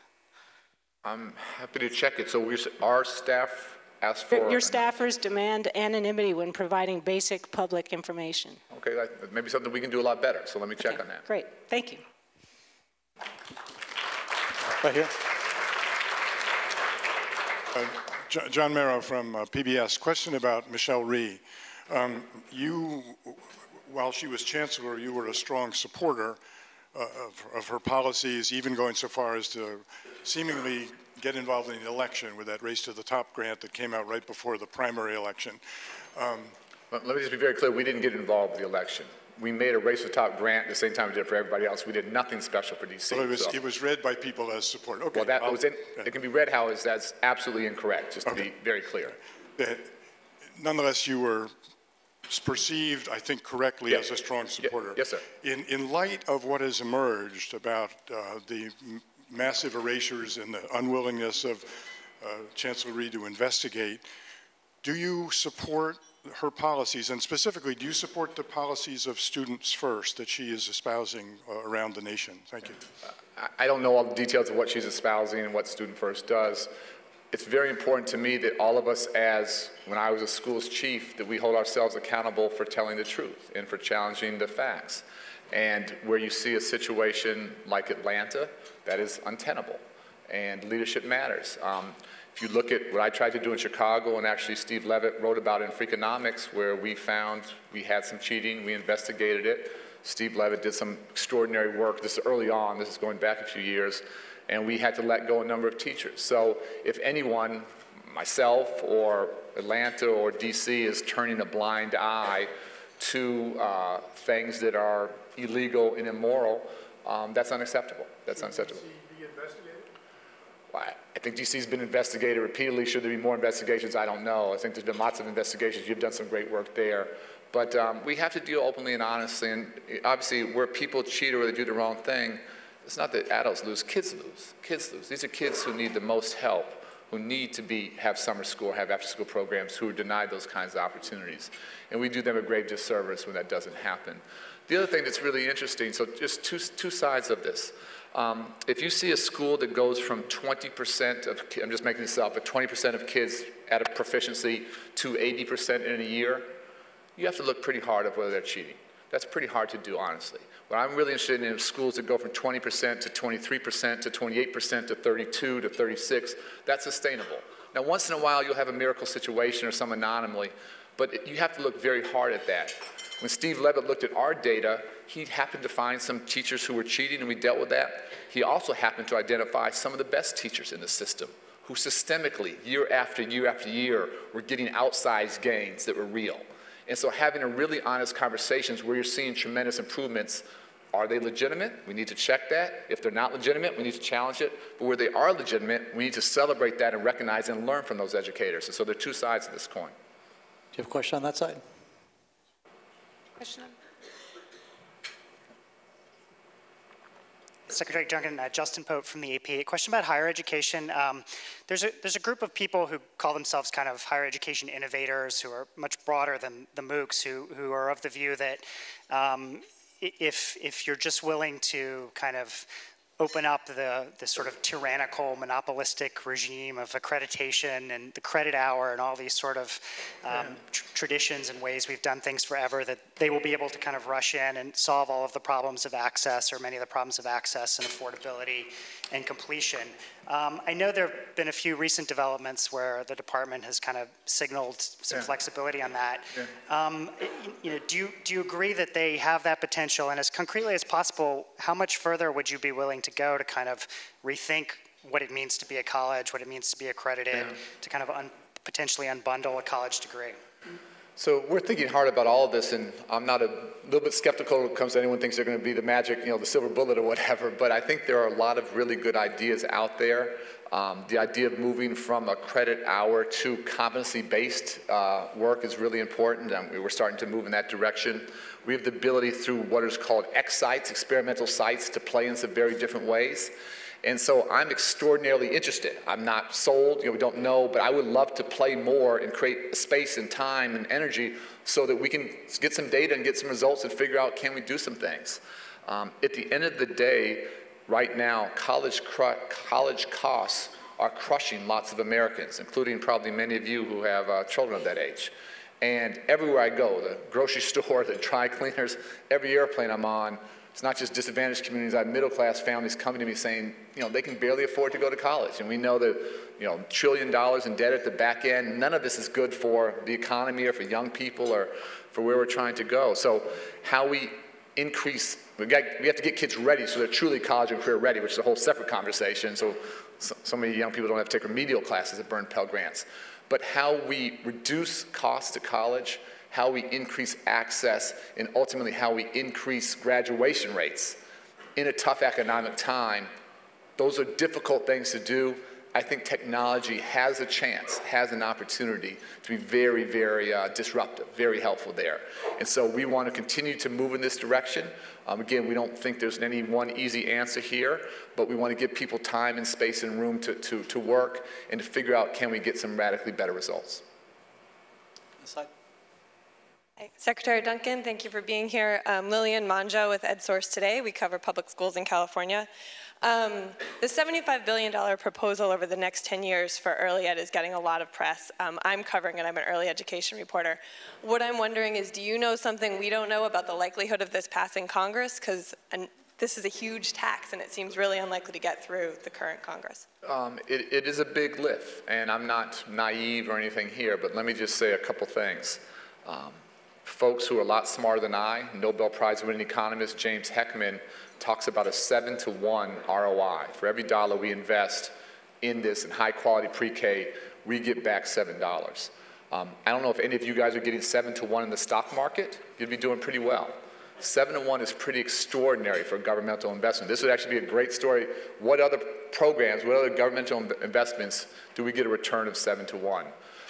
I'm happy to check it. So our staff asked for... Your staffers demand anonymity when providing basic public information. Okay, maybe something we can do a lot better, so let me check on that. Great, thank you. Right here. John Merrow from PBS. Question about Michelle Rhee. You, while she was chancellor, you were a strong supporter of her policies, even going so far as to seemingly get involved in the election with that Race to the Top grant that came out right before the primary election. Let me just be very clear, we didn't get involved with the election. We made a Race to the Top grant at the same time we did for everybody else. We did nothing special for DC. Well, it was read by people as support. Okay. Well, it can be read how that's absolutely incorrect, just to be very clear. Nonetheless, you were perceived, I think correctly, as a strong supporter. Yes, sir. In light of what has emerged about the massive erasures and the unwillingness of Chancellor Rhee to investigate, do you support her policies, and specifically, do you support the policies of Students First that she is espousing around the nation? Thank you. I don't know all the details of what she's espousing and what Student First does. It's very important to me that all of us, when I was a school's chief, that we hold ourselves accountable for telling the truth and for challenging the facts. And where you see a situation like Atlanta, that is untenable, and leadership matters. If you look at what I tried to do in Chicago, and actually Steve Levitt wrote about in Freakonomics, where we found we had some cheating, we investigated it. Steve Levitt did some extraordinary work. This is early on, this is going back a few years, and we had to let go a number of teachers. So if anyone, myself or Atlanta or DC, is turning a blind eye to things that are illegal and immoral, that's unacceptable. That's unacceptable. I think DC's been investigated repeatedly. Should there be more investigations? I don't know. I think there's been lots of investigations. You've done some great work there. But we have to deal openly and honestly. And obviously, where people cheat or they do the wrong thing, it's not that adults lose, kids lose. Kids lose. These are kids who need the most help, who need to have summer school, have after-school programs, who are denied those kinds of opportunities. And we do them a grave disservice when that doesn't happen. The other thing that's really interesting, so just two sides of this. If you see a school that goes from 20% of, I'm just making this up, but 20% of kids at a proficiency to 80% in a year, you have to look pretty hard at whether they're cheating. That's pretty hard to do, honestly. What I'm really interested in is schools that go from 20% to 23% to 28% to 32 to 36. That's sustainable. Now, once in a while, you'll have a miracle situation or some anomaly, but you have to look very hard at that. When Steve Levitt looked at our data, he happened to find some teachers who were cheating, and we dealt with that. He also happened to identify some of the best teachers in the system who systemically, year after year after year, were getting outsized gains that were real. And so having a really honest conversations where you're seeing tremendous improvements, are they legitimate? We need to check that. If they're not legitimate, we need to challenge it. But where they are legitimate, we need to celebrate that and recognize and learn from those educators. And so there are two sides of this coin. Do you have a question on that side? Question? Secretary Duncan, Justin Pope from the AP. A question about higher education. There's a group of people who call themselves kind of higher education innovators who are much broader than the MOOCs, who are of the view that if you're just willing to kind of open up the sort of tyrannical, monopolistic regime of accreditation and the credit hour and all these sort of traditions and ways we've done things forever, that they will be able to kind of rush in and solve all of the problems of access, or many of the problems of access and affordability and completion. I know there have been a few recent developments where the department has kind of signaled some flexibility on that. You know, do you agree that they have that potential? And as concretely as possible, how much further would you be willing to go to kind of rethink what it means to be a college, what it means to be accredited, to kind of potentially unbundle a college degree? So we're thinking hard about all of this, and I'm not a little bit skeptical when it comes to anyone thinks they're going to be the magic, you know, the silver bullet or whatever, but I think there are a lot of really good ideas out there. The idea of moving from a credit hour to competency-based work is really important, and we're starting to move in that direction. We have the ability through what is called X sites, experimental sites, to play in some very different ways. And so I'm extraordinarily interested. I'm not sold, you know, we don't know, but I would love to play more and create space and time and energy so that we can get some data and get some results and figure out, can we do some things? At the end of the day, right now, college costs are crushing lots of Americans, including probably many of you who have children of that age. And everywhere I go, the grocery store, the dry cleaners, every airplane I'm on, it's not just disadvantaged communities. I have middle-class families coming to me saying, you know, they can barely afford to go to college. And we know that, you know, $1 trillion in debt at the back end. None of this is good for the economy or for young people or for where we're trying to go. So how we increase, we have to get kids ready so they're truly college and career ready, which is a whole separate conversation. So many young people don't have to take remedial classes at Burn Pell Grants. But how we reduce costs to college, how we increase access, and ultimately how we increase graduation rates in a tough economic time, those are difficult things to do. I think technology has a chance, has an opportunity to be very, very disruptive, very helpful there. And so we want to continue to move in this direction. Again, we don't think there's any one easy answer here, but we want to give people time and space and room to work and to figure out, can we get some radically better results? This side. Hi. Secretary Duncan, thank you for being here. Lillian Manjo with EdSource Today. We cover public schools in California. The $75 billion proposal over the next 10 years for early ed is getting a lot of press. I'm covering it. I'm an early education reporter. What I'm wondering is, do you know something we don't know about the likelihood of this passing Congress? Because this is a huge tax, and it seems really unlikely to get through the current Congress. It is a big lift, and I'm not naive or anything here, but let me just say a couple things. Folks who are a lot smarter than I, Nobel Prize-winning economist James Heckman, talks about a 7-to-1 ROI. For every dollar we invest in this in high-quality pre-K, we get back $7. I don't know if any of you guys are getting 7-to-1 in the stock market. You'd be doing pretty well. 7-to-1 is pretty extraordinary for governmental investment. This would actually be a great story. What other programs, what other governmental investments do we get a return of 7-to-1?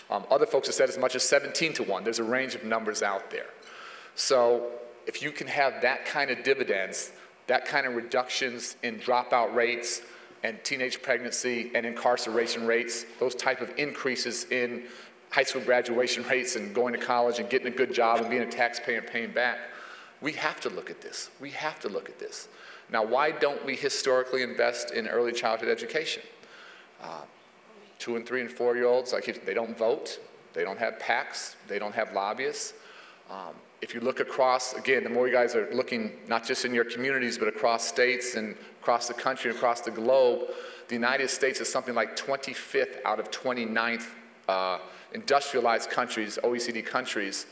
Other folks have said as much as 17-to-1. There's a range of numbers out there. So if you can have that kind of dividends, that kind of reductions in dropout rates and teenage pregnancy and incarceration rates, those type of increases in high school graduation rates and going to college and getting a good job and being a taxpayer and paying back, we have to look at this. We have to look at this. Now, why don't we historically invest in early childhood education? 2 and 3 and 4-year-olds, they don't vote, they don't have PACs, they don't have lobbyists. If you look across, again, the more you guys are looking not just in your communities, but across states and across the country, across the globe, the United States is something like 25th out of 29th industrialized countries, OECD countries.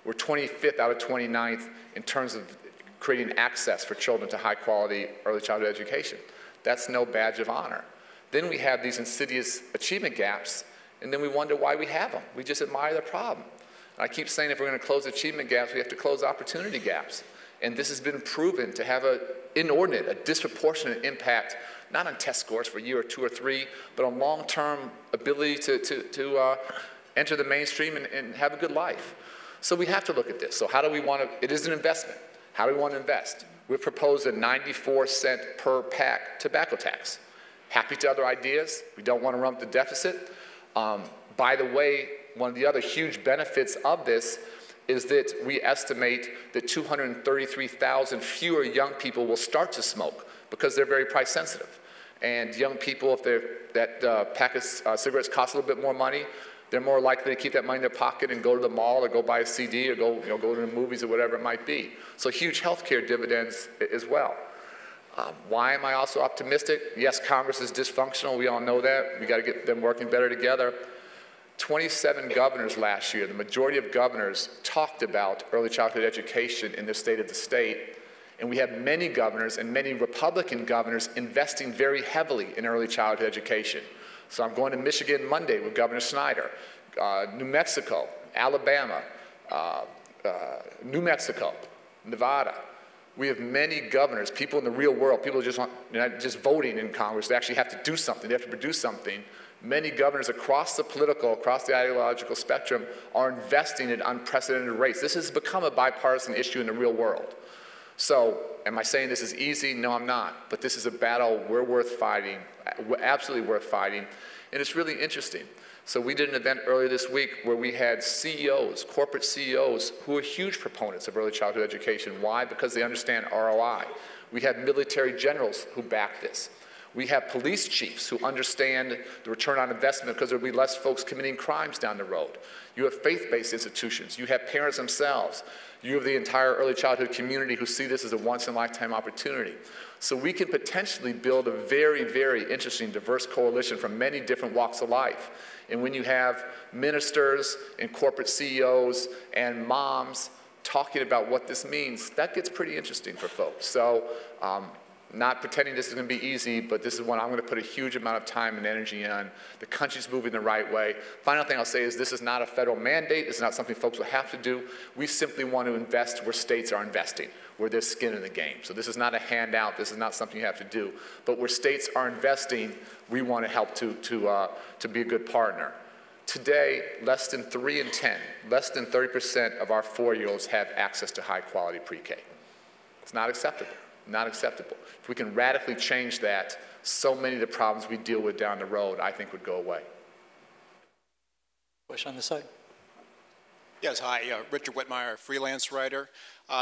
We're 25th out of 29th in terms of creating access for children to high quality early childhood education. That's no badge of honor. Then we have these insidious achievement gaps, and then we wonder why we have them. We just admire the problem. I keep saying if we're going to close achievement gaps, we have to close opportunity gaps. And this has been proven to have an inordinate, a disproportionate impact, not on test scores for a year or 2 or 3, but on long-term ability to enter the mainstream and have a good life. So we have to look at this. So how do we want to, it is an investment. How do we want to invest? We've proposed a 94-cent per pack tobacco tax. Happy to other ideas. We don't want to run up the deficit. By the way, one of the other huge benefits of this is that we estimate that 233,000 fewer young people will start to smoke because they're very price sensitive. And young people, if that pack of cigarettes costs a little bit more money, they're more likely to keep that money in their pocket and go to the mall or go buy a CD or go to the movies or whatever it might be. So huge healthcare dividends as well. Why am I also optimistic? Yes, Congress is dysfunctional. We all know that. We got to get them working better together. 27 governors last year, the majority of governors talked about early childhood education in the state of the state. And we have many governors and many Republican governors investing very heavily in early childhood education. So I'm going to Michigan Monday with Governor Snyder, New Mexico, Alabama, New Mexico, Nevada. We have many governors, people in the real world, people just not just voting in Congress, they actually have to do something, they have to produce something. Many governors across the political, across the ideological spectrum are investing at unprecedented rates. This has become a bipartisan issue in the real world. So, am I saying this is easy? No, I'm not. But this is a battle we're worth fighting, absolutely worth fighting. And it's really interesting. So we did an event earlier this week where we had CEOs, corporate CEOs, who are huge proponents of early childhood education. Why? Because they understand ROI. We have military generals who back this. We have police chiefs who understand the return on investment because there will be less folks committing crimes down the road. You have faith-based institutions. You have parents themselves. You have the entire early childhood community who see this as a once-in-a-lifetime opportunity. So we can potentially build a very, very interesting, diverse coalition from many different walks of life. And when you have ministers and corporate CEOs and moms talking about what this means, that gets pretty interesting for folks. So not pretending this is going to be easy, but this is one I'm going to put a huge amount of time and energy on. The country's moving the right way. Final thing I'll say is this is not a federal mandate. It's not something folks will have to do. We simply want to invest where states are investing, where there's skin in the game. So this is not a handout. This is not something you have to do. But where states are investing, we want to help to be a good partner. Today, less than 3 in 10, less than 30% of our 4-year-olds have access to high-quality pre-K. It's not acceptable. Not acceptable. If we can radically change that, so many of the problems we deal with down the road, I think, would go away. Question on this side. Yes, hi, Richard Whitmire, freelance writer.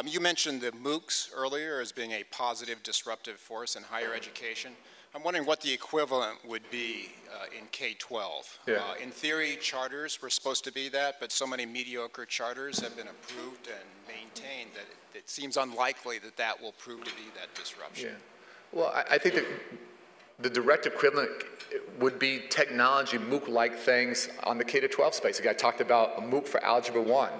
You mentioned the MOOCs earlier as being a positive disruptive force in higher education. I'm wondering what the equivalent would be in K-12. Yeah. In theory, charters were supposed to be that, but so many mediocre charters have been approved and maintained that it seems unlikely that that will prove to be that disruption. Yeah. Well, I think that the direct equivalent would be technology MOOC-like things on the K-12 space. Like I talked about a MOOC for Algebra 1.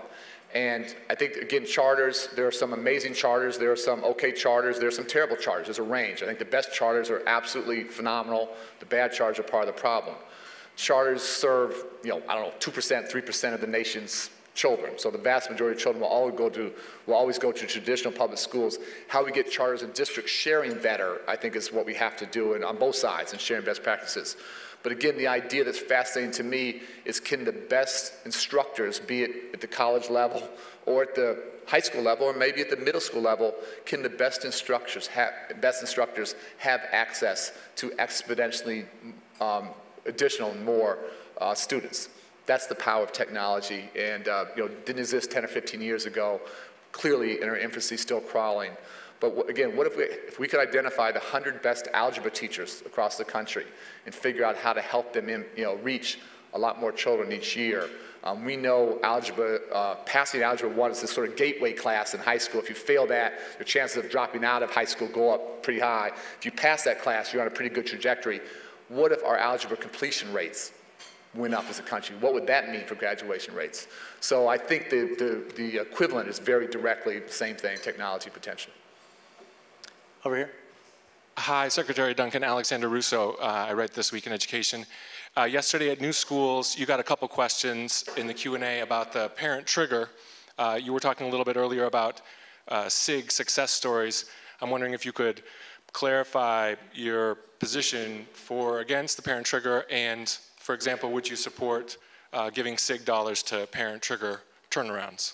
And I think, again, charters, there are some amazing charters, there are some okay charters, there are some terrible charters. There's a range. I think the best charters are absolutely phenomenal. The bad charters are part of the problem. Charters serve, I don't know, 2%, 3% of the nation's children. So the vast majority of children will always go to traditional public schools. How we get charters and districts sharing better, I think, is what we have to do, and on both sides, and sharing best practices. But again, the idea that's fascinating to me is, can the best instructors, be it at the college level or at the high school level or maybe at the middle school level, can the best instructors have access to exponentially additional more students? That's the power of technology, and didn't exist 10 or 15 years ago. Clearly, in our infancy, still crawling. But again, what if we could identify the 100 best algebra teachers across the country and figure out how to help them reach a lot more children each year. We know algebra, passing Algebra 1 is this sort of gateway class in high school. If you fail that, your chances of dropping out of high school go up pretty high. If you pass that class, you're on a pretty good trajectory. What if our algebra completion rates went up as a country? What would that mean for graduation rates? So I think the equivalent is very directly the same thing, technology potential. Over here. Hi, Secretary Duncan, Alexander Russo. I write This Week in Education. Yesterday at New Schools, you got a couple questions in the Q&A about the parent trigger. You were talking a little bit earlier about SIG success stories. I'm wondering if you could clarify your position for against the parent trigger, and for example, would you support giving SIG dollars to parent trigger turnarounds?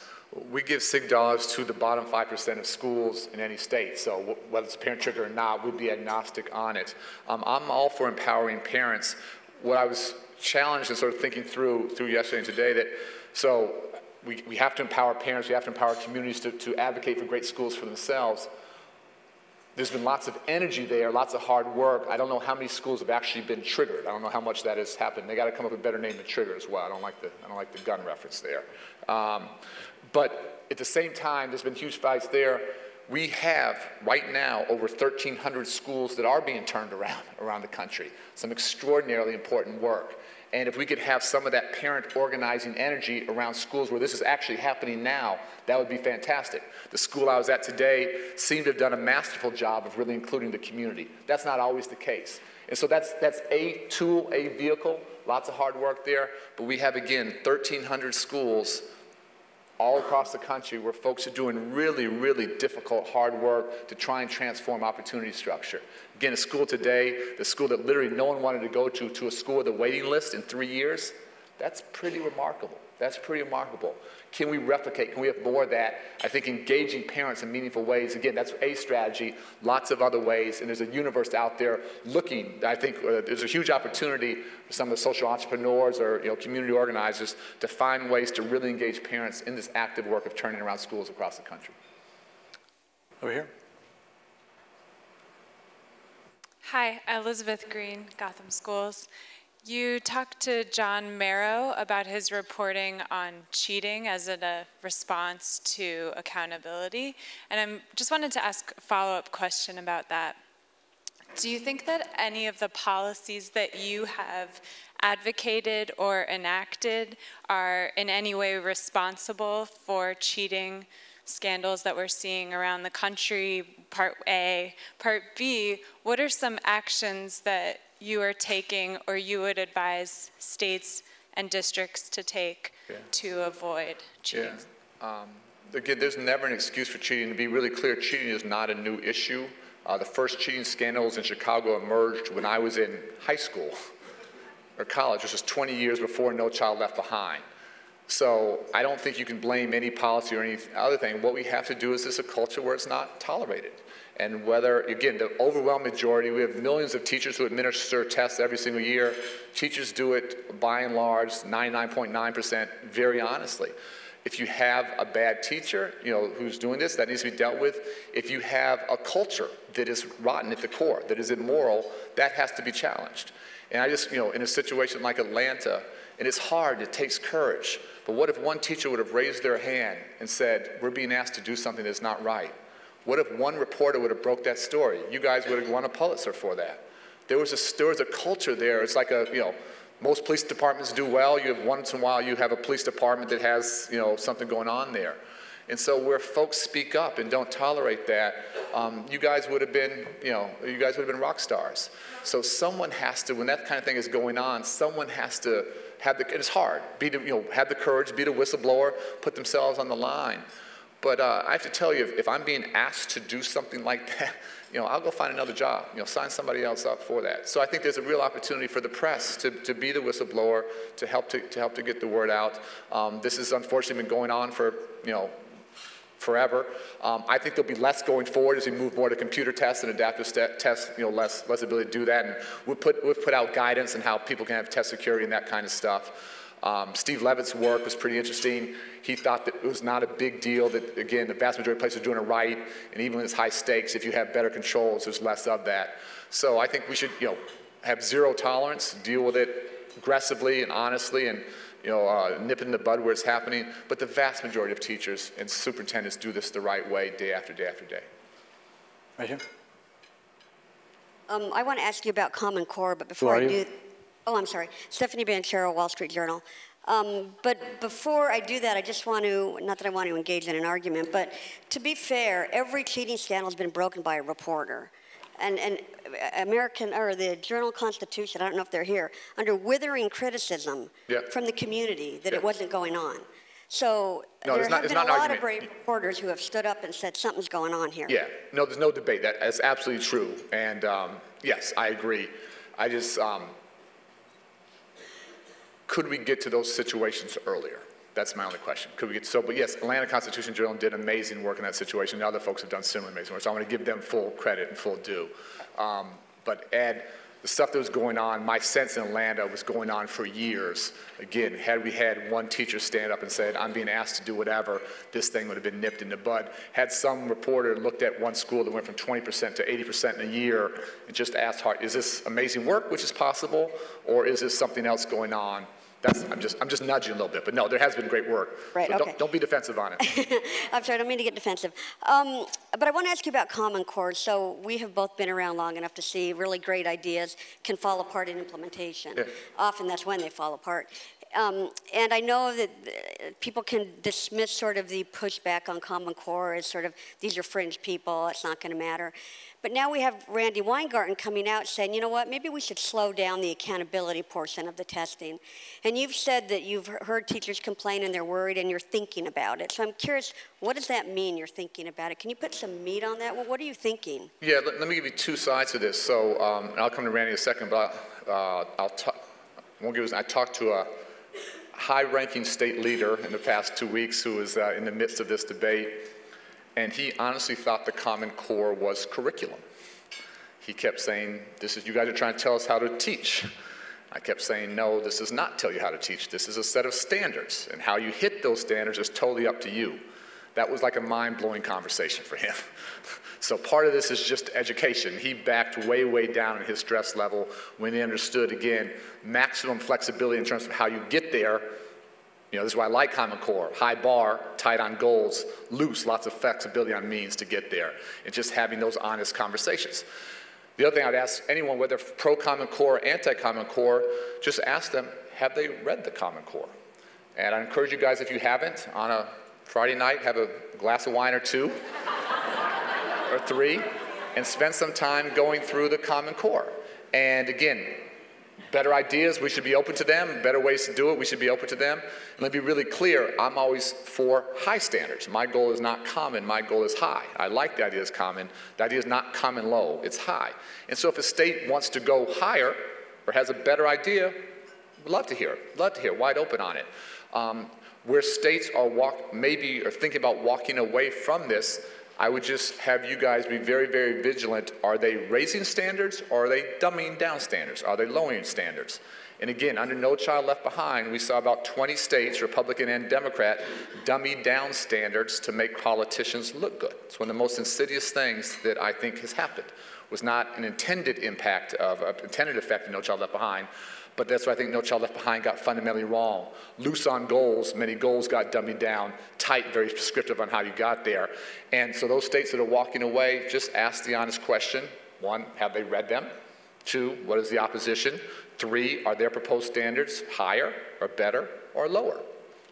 We give SIG dollars to the bottom 5% of schools in any state. So whether it's parent trigger or not, we'd be agnostic on it. I'm all for empowering parents. What I was challenged and sort of thinking through yesterday and today, that so we have to empower parents, we have to empower communities to advocate for great schools for themselves. There's been lots of energy there, lots of hard work. I don't know how many schools have actually been triggered. I don't know how much that has happened. They got to come up with a better name than trigger as well. I don't like the gun reference there. But at the same time, there's been huge fights there. We have, right now, over 1,300 schools that are being turned around the country. Some extraordinarily important work. And if we could have some of that parent organizing energy around schools where this is actually happening now, that would be fantastic. The school I was at today seemed to have done a masterful job of really including the community. That's not always the case. And so that's a tool, a vehicle, lots of hard work there. But we have, again, 1,300 schools all across the country where folks are doing really, really difficult, hard work to try and transform opportunity structure. Again, a school today, the school that literally no one wanted to go to a school with a waiting list in 3 years, that's pretty remarkable. That's pretty remarkable. Can we replicate? Can we have more of that? I think engaging parents in meaningful ways, again, that's a strategy, lots of other ways, and there's a universe out there looking. I think there's a huge opportunity for some of the social entrepreneurs or community organizers to find ways to really engage parents in this active work of turning around schools across the country. Over here. Hi, Elizabeth Green, Gotham Schools. You talked to John Marrow about his reporting on cheating as a response to accountability, and I just wanted to ask a follow-up question about that. Do you think that any of the policies that you have advocated or enacted are in any way responsible for cheating scandals that we're seeing around the country, part A? Part B, what are some actions that you are taking or you would advise states and districts to take to avoid cheating? Again, there's never an excuse for cheating. To be really clear, cheating is not a new issue. The first cheating scandals in Chicago emerged when I was in high school or college, which was 20 years before No Child Left Behind. So I don't think you can blame any policy or any other thing. What we have to do is this a culture where it's not tolerated. And whether, again, the overwhelming majority, we have millions of teachers who administer tests every single year. Teachers do it, by and large, 99.9% very honestly. If you have a bad teacher, who's doing this, that needs to be dealt with. If you have a culture that is rotten at the core, that is immoral, that has to be challenged. And I just, in a situation like Atlanta, and it's hard, it takes courage, but what if one teacher would have raised their hand and said, we're being asked to do something that's not right? What if one reporter would have broke that story? You guys would have won a Pulitzer for that. There was a culture there. It's like most police departments do well. You have once in a while, you have a police department that has, something going on there. And so where folks speak up and don't tolerate that, you guys would have been, rock stars. So someone has to, when that kind of thing is going on, someone has to have and it's hard, have the courage, be the whistleblower, put themselves on the line. But I have to tell you, if I'm being asked to do something like that, I'll go find another job, sign somebody else up for that. So I think there's a real opportunity for the press to be the whistleblower, to help to get the word out. This has unfortunately been going on for, forever. I think there'll be less going forward as we move more to computer tests and adaptive tests, less ability to do that. And we've put out guidance on how people can have test security and that kind of stuff. Steve Levitt's work was pretty interesting. He thought that it was not a big deal, that, again, the vast majority of places are doing it right, and even when it's high stakes, if you have better controls, there's less of that. So I think we should, have zero tolerance, deal with it aggressively and honestly, and nip it in the bud where it's happening. But the vast majority of teachers and superintendents do this the right way, day after day after day. Right here. I want to ask you about Common Core, but before I do, I'm sorry, Stephanie Banchero, Wall Street Journal. But before I do that, I just want to, not that I want to engage in an argument, but to be fair, every cheating scandal has been broken by a reporter. And the Journal-Constitution, I don't know if they're here, under withering criticism from the community that it wasn't going on. So there have been a lot of brave reporters who have stood up and said something's going on here. Yeah, no, there's no debate. That's absolutely true. And yes, I agree. I just, could we get to those situations earlier? That's my only question. Could we get but yes, Atlanta Constitution Journal did amazing work in that situation. The other folks have done similar amazing work. So I want to give them full credit and full due. But Ed, the stuff that was going on, my sense in Atlanta was going on for years. Again, had we had one teacher stand up and said, I'm being asked to do whatever, this thing would have been nipped in the bud. Had some reporter looked at one school that went from 20% to 80% in a year and just asked, is this amazing work, which is possible, or is this something else going on? I'm just nudging a little bit, but no, there has been great work. Right, so okay. Don't be defensive on it. I'm sorry, I don't mean to get defensive. But I want to ask you about Common Core. So we have both been around long enough to see really great ideas can fall apart in implementation. Yeah. Often that's when they fall apart. And I know that people can dismiss sort of the pushback on Common Core as sort of, these are fringe people, it's not going to matter. But now we have Randy Weingarten coming out saying, you know what, maybe we should slow down the accountability portion of the testing. And you've said that you've heard teachers complain and they're worried and you're thinking about it. So I'm curious, what does that mean, you're thinking about it? Can you put some meat on that? Well, what are you thinking? Yeah, let me give you two sides to this. So and I'll come to Randy in a second, but I talked to a high-ranking state leader in the past 2 weeks who was in the midst of this debate. And he honestly thought the Common Core was curriculum. He kept saying, you guys are trying to tell us how to teach. I kept saying, no, this does not tell you how to teach. This is a set of standards, and how you hit those standards is totally up to you. That was like a mind-blowing conversation for him. So part of this is just education. He backed way, way down in his stress level when he understood, again, maximum flexibility in terms of how you get there. This is why I like Common Core. High bar, tight on goals, loose, lots of flexibility on means to get there, and just having those honest conversations. The other thing I'd ask anyone, whether pro-Common Core or anti-Common Core, just ask them, have they read the Common Core? And I encourage you guys, if you haven't, on a Friday night, have a glass of wine or two, or three, and spend some time going through the Common Core. And again, better ideas, we should be open to them. Better ways to do it, we should be open to them. And let me be really clear, I'm always for high standards. My goal is not common, my goal is high. I like the idea is common. The idea is not common low, it's high. And so if a state wants to go higher or has a better idea, we'd love to hear it. Love to hear, wide open on it. Where states are maybe thinking about walking away from this, I would just have you guys be very, very vigilant. Are they raising standards, or are they dumbing down standards? Are they lowering standards? And again, under No Child Left Behind, we saw about 20 states, Republican and Democrat, dummy down standards to make politicians look good. It's one of the most insidious things that I think has happened. It was not an intended effect of No Child Left Behind, but that's why I think No Child Left Behind got fundamentally wrong. Loose on goals, many goals got dummied down. Tight, very prescriptive on how you got there. And so those states that are walking away, just ask the honest question. 1, have they read them? 2, what is the opposition? 3, are their proposed standards higher or better or lower?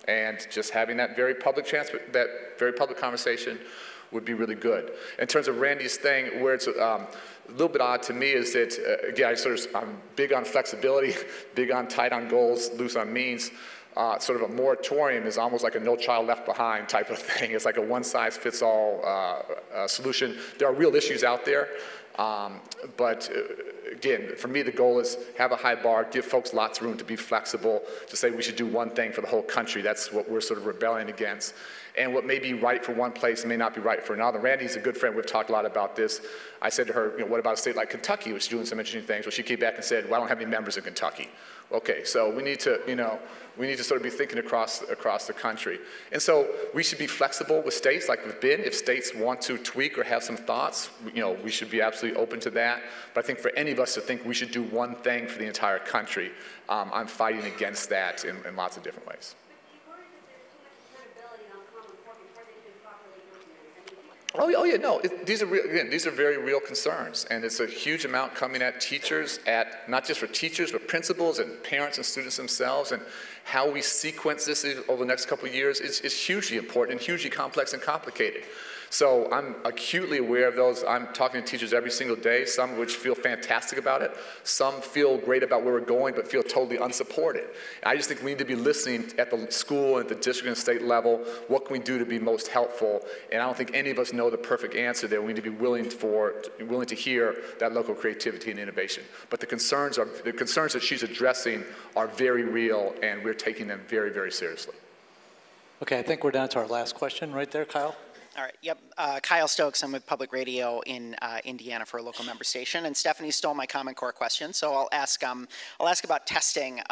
And just having that very public conversation would be really good. In terms of Randy's thing, where it's a little bit odd to me is that, again, I'm big on flexibility, big on tight on goals, loose on means. Sort of a moratorium is almost like a No Child Left Behind type of thing. It's like a one-size-fits-all solution. There are real issues out there, but again, for me, the goal is have a high bar, give folks lots of room to be flexible, to say we should do one thing for the whole country. That's what we're sort of rebelling against. And what may be right for one place may not be right for another. Randy's a good friend. We've talked a lot about this. I said to her, what about a state like Kentucky, which is doing some interesting things? Well, she came back and said, well, I don't have any members in Kentucky. Okay, so we need to, we need to sort of be thinking across the country. And so we should be flexible with states like we've been. If states want to tweak or have some thoughts, we should be absolutely open to that. But I think for any of us to think we should do one thing for the entire country, I'm fighting against that in lots of different ways. Oh yeah, no. These are very real concerns, and it's a huge amount coming at teachers, not just for teachers, but principals and parents and students themselves, and how we sequence this over the next couple of years is hugely important and hugely complex and complicated. So I'm acutely aware of those. I'm talking to teachers every single day, some of which feel fantastic about it. Some feel great about where we're going, but feel totally unsupported. And I just think we need to be listening at the school and at the district and state level. What can we do to be most helpful? And I don't think any of us know the perfect answer there. We need to be willing to hear that local creativity and innovation. But the concerns that she's addressing are very real, and we're taking them very, very seriously. Okay, I think we're down to our last question right there, Kyle. All right, yep. Kyle Stokes, I'm with Public Radio in Indiana for a local member station, and Stephanie stole my Common Core question, so I'll ask about testing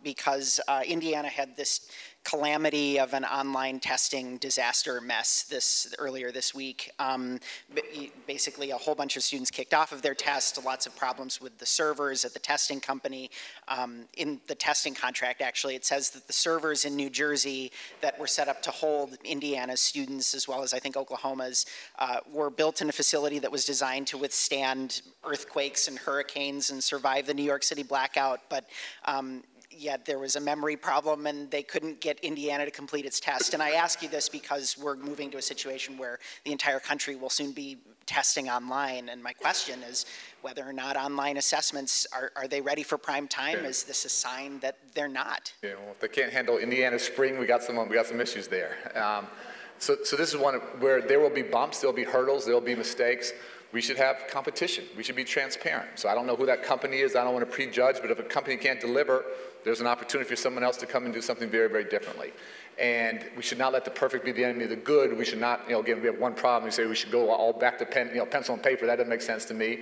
because Indiana had this calamity of an online testing disaster mess earlier this week. Basically, a whole bunch of students kicked off of their test, lots of problems with the servers at the testing company. In the testing contract, actually, it says that the servers in New Jersey that were set up to hold Indiana's students, as well as I think Oklahoma's, were built in a facility that was designed to withstand earthquakes and hurricanes and survive the New York City blackout, but yet there was a memory problem and they couldn't get Indiana to complete its test. And I ask you this because we're moving to a situation where the entire country will soon be testing online. And my question is whether or not online assessments, are they ready for prime time? Yeah. Is this a sign that they're not? Yeah, well, if they can't handle Indiana spring, we got some issues there. So this is one where there will be bumps, there'll be hurdles, there'll be mistakes. We should have competition. We should be transparent. So I don't know who that company is. I don't want to prejudge, but if a company can't deliver, there's an opportunity for someone else to come and do something very, very differently. And we should not let the perfect be the enemy of the good. We should not, again, we have one problem. We say we should go all back to pencil and paper. That doesn't make sense to me.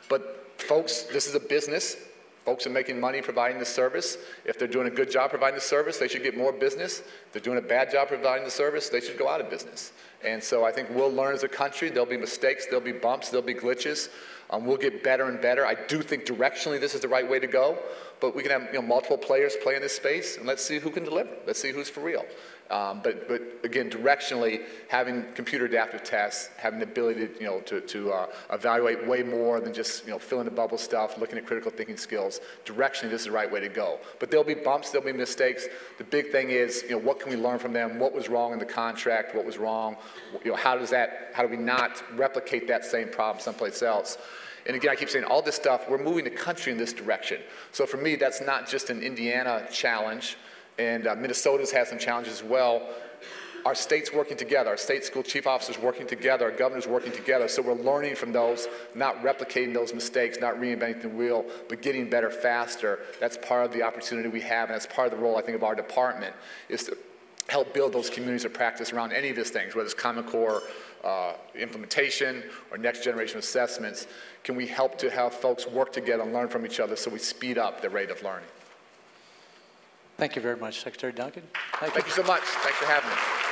But folks, this is a business. Folks are making money providing the service. If they're doing a good job providing the service, they should get more business. If they're doing a bad job providing the service, they should go out of business. And so I think we'll learn as a country. There'll be mistakes, there'll be bumps, there'll be glitches. We'll get better and better. I do think directionally this is the right way to go, but we can have multiple players play in this space, and let's see who can deliver. Let's see who's for real. But again, directionally, having computer adaptive tests, having the ability to evaluate way more than just fill in the bubble stuff, looking at critical thinking skills. Directionally, this is the right way to go. But there'll be bumps, there'll be mistakes. The big thing is, what can we learn from them? What was wrong in the contract? What was wrong? How do we not replicate that same problem someplace else? And again, I keep saying all this stuff, we're moving the country in this direction. So for me, that's not just an Indiana challenge, and Minnesota's has some challenges as well. Our states working together, our state school chief officers working together, our governors working together, so we're learning from those, not replicating those mistakes, not reinventing the wheel, but getting better faster. That's part of the opportunity we have, and that's part of the role, I think, of our department, is to help build those communities of practice around any of these things, whether it's Common Core implementation or next generation assessments. Can we help to have folks work together and learn from each other so we speed up the rate of learning? Thank you very much, Secretary Duncan. Thank you so much. Thanks for having me.